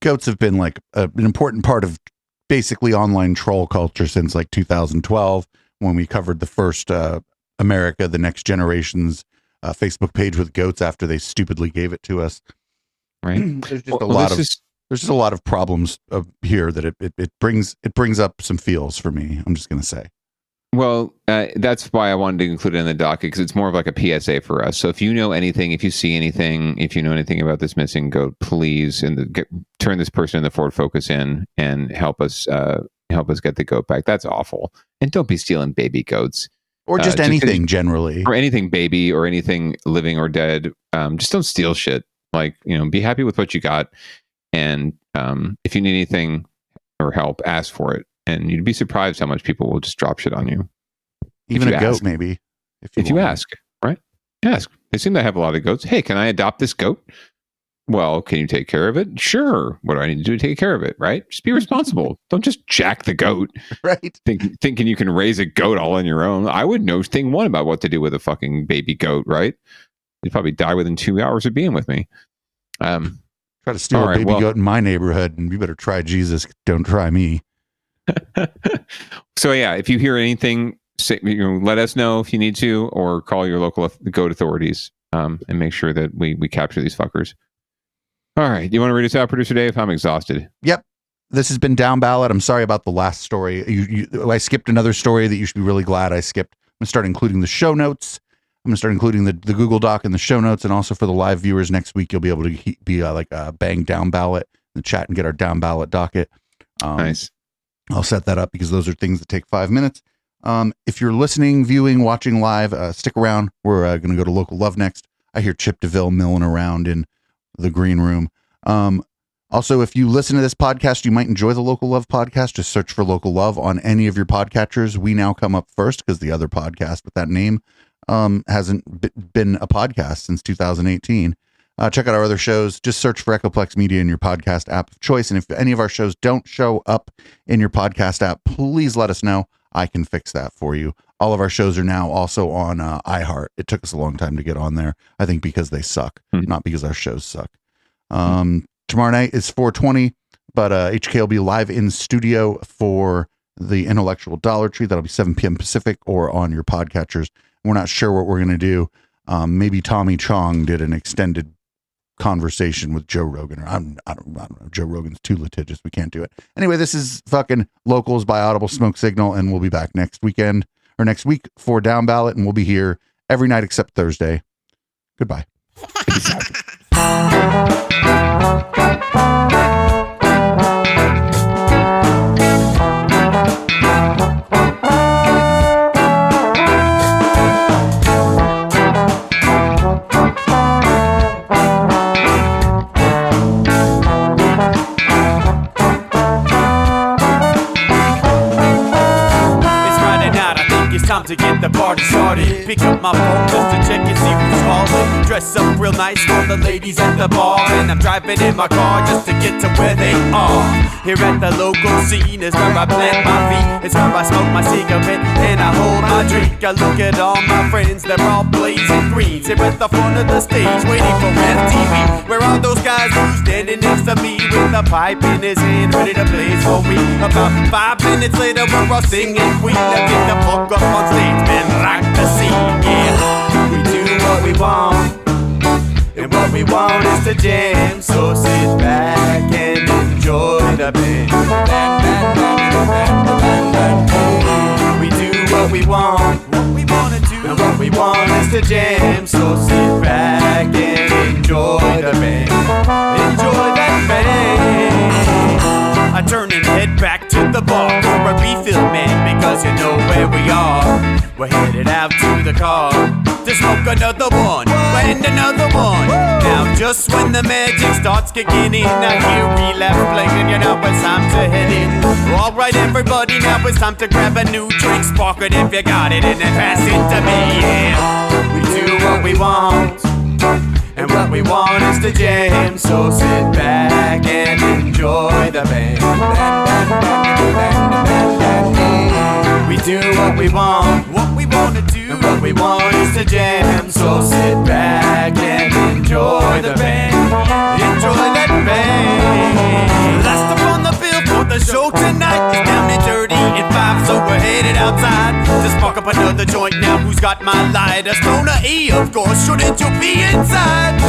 Goats have been like an important part of basically online troll culture since like 2012, when we covered the first America, the Next Generation's Facebook page with goats after they stupidly gave it to us. Right. There's just a lot of problems here that it brings up some feels for me. I'm just going to say. Well, that's why I wanted to include it in the docket, because it's more of like a PSA for us. So if you know anything, if you see anything, if you know anything about this missing goat, please turn this person in the Ford Focus in and help us get the goat back. That's awful. And don't be stealing baby goats. Or just anything generally. Or anything baby or anything living or dead. Just don't steal shit. Like, be happy with what you got. And if you need anything or help, ask for it. And you'd be surprised how much people will just drop shit on you. Even a goat, maybe. If you ask, right? Ask. They seem to have a lot of goats. Hey, can I adopt this goat? Well, can you take care of it? Sure. What do I need to do to take care of it? Right? Just be responsible. Don't just jack the goat. Right. Thinking you can raise a goat all on your own. I would know thing one about what to do with a fucking baby goat, right? You'd probably die within 2 hours of being with me. Try to steal a baby goat in my neighborhood, and you better try Jesus. Don't try me. So yeah, if you hear anything, let us know if you need to, or call your local goat authorities, and make sure that we capture these fuckers. All right, do you want to read us out, producer Dave? I'm exhausted. Yep. This has been Down Ballot. I'm sorry about the last story. I skipped another story that you should be really glad I skipped. I'm gonna start including the show notes. I'm gonna start including the Google Doc in the show notes, and also for the live viewers next week, you'll be able to bang Down Ballot in the chat and get our Down Ballot docket. Nice. I'll set that up because those are things that take 5 minutes. If you're listening, viewing, watching live, stick around. We're going to go to Local Love next. I hear Chip DeVille milling around in the green room. Also, if you listen to this podcast, you might enjoy the Local Love podcast. Just search for Local Love on any of your podcatchers. We now come up first because the other podcast with that name hasn't been a podcast since 2018. Check out our other shows. Just search for Echoplex Media in your podcast app of choice. And if any of our shows don't show up in your podcast app, please let us know. I can fix that for you. All of our shows are now also on iHeart. It took us a long time to get on there. I think because they suck, not because our shows suck. Tomorrow night is 420, but HK will be live in studio for the Intellectual Dollar Tree. That'll be 7 p.m. Pacific or on your podcatchers. We're not sure what we're going to do. Maybe Tommy Chong did an extended conversation with Joe Rogan, or I don't know. Joe Rogan's too litigious. We can't do it. Anyway, this is fucking Locals by Audible Smoke Signal, and we'll be back next week for Down Ballot, and we'll be here every night except Thursday. Goodbye. Peace out. Time to get the party started. Pick up my phone just to check and see who's calling. Dress up real nice for the ladies at the bar, and I'm driving in my car just to get to where they are. Here at the local scene is where I plant my feet. It's where I smoke my cigarette and I hold my drink. I look at all my friends, they're all blazing green. Here at the front of the stage waiting for MTV. Where are those guys who's standing next to me with a pipe in his hand ready to blaze for me? About 5 minutes later we're all singing Queen. Now get the fuck up on stage, man, rock the scene, yeah. We do what we want, and what we want is to jam. So sit back and enjoy the band. We do what we want, and what we want is to jam. So sit back and enjoy the band. Enjoy that band. I turn and head back to the bar for a refill, man, because you know where we are. We're headed out to the car to smoke another one and another one. Now just when the magic starts kicking in, I hear relapse playing, you know it's time to head in. Alright everybody, now it's time to grab a new drink. Spark it if you got it and then pass it to me, yeah. We do what we want, and what we want is to jam. So sit back and enjoy the band. We do what we want to do, and what we want is to jam. So sit back and enjoy the band. Enjoy that band. Last up on the bill for the show tonight is down at 30 and 5, so we're headed outside to spark up another joint. Now who's got my lighter? Stoner E, of course, shouldn't you be inside?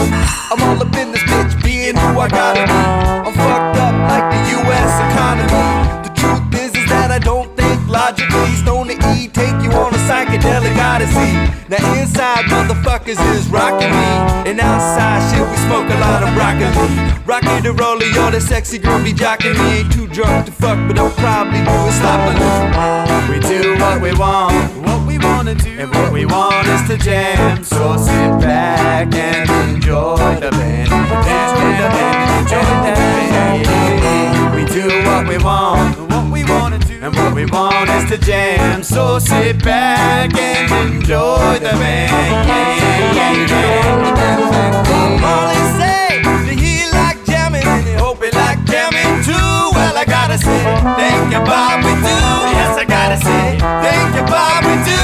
I'm all up in this bitch, being who I gotta be. I'm fucked up like the US economy. The truth is that I don't think logically. Stoner E, take Odyssey. Now inside motherfuckers is rocking me, and outside shit we smoke a lot of broccoli. Rocky the roller, yo, that sexy girl be jocking me. Ain't too drunk to fuck, but I'll probably do it sloppily. We do what we want to do, and what we want is to jam. So sit back and enjoy the band. Enjoy the band, enjoy the band. We do what we want to do, and what we want is to jam. So sit back and enjoy the band. Molly say that he like jamming, and he hope he like jamming too. Well, I gotta say, thank you, Bob, we do. Yes, I gotta say, thank you, Bob, we do.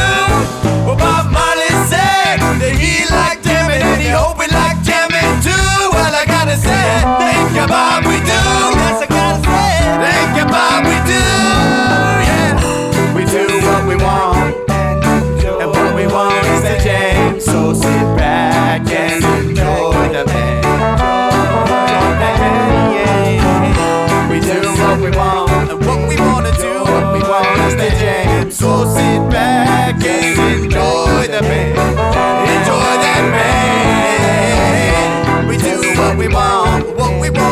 Well, Bob Marley said that he liked jamming, and he hope we like jamming too. Well, I gotta say, thank you, Bob, we do. Yes, I gotta say, thank you, Bob, we do. Yeah, we do what we want, and what we want is to jam. So sit back and enjoy the band. We do what we want, and what we want to do, what we want is to jam. So sit back and enjoy the band. Enjoy that band. We do what we want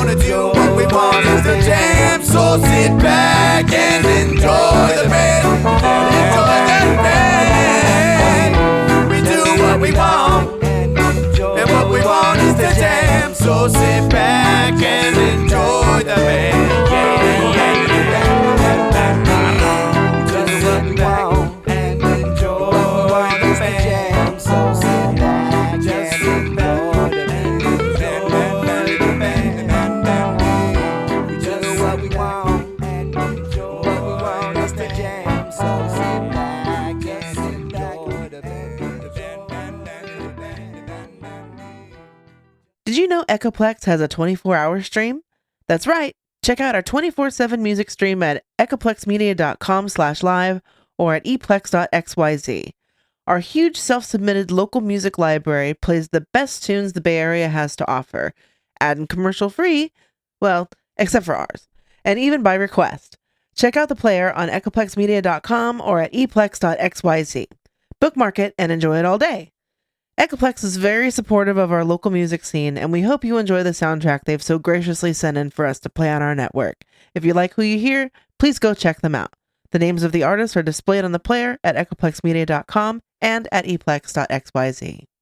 to do, what we want is to jam. So sit back and enjoy the band. Enjoy that band. We do what we want, and what we want is to jam. So sit back and enjoy the band. Did you know Echoplex has a 24-hour stream? That's right. Check out our 24/7 music stream at echoplexmedia.com/live or at eplex.xyz. Our huge self-submitted local music library plays the best tunes the Bay Area has to offer, and commercial free, well, except for ours, and even by request. Check out the player on echoplexmedia.com or at eplex.xyz. Bookmark it and enjoy it all day. Echoplex is very supportive of our local music scene, and we hope you enjoy the soundtrack they've so graciously sent in for us to play on our network. If you like who you hear, please go check them out. The names of the artists are displayed on the player at echoplexmedia.com and at eplex.xyz.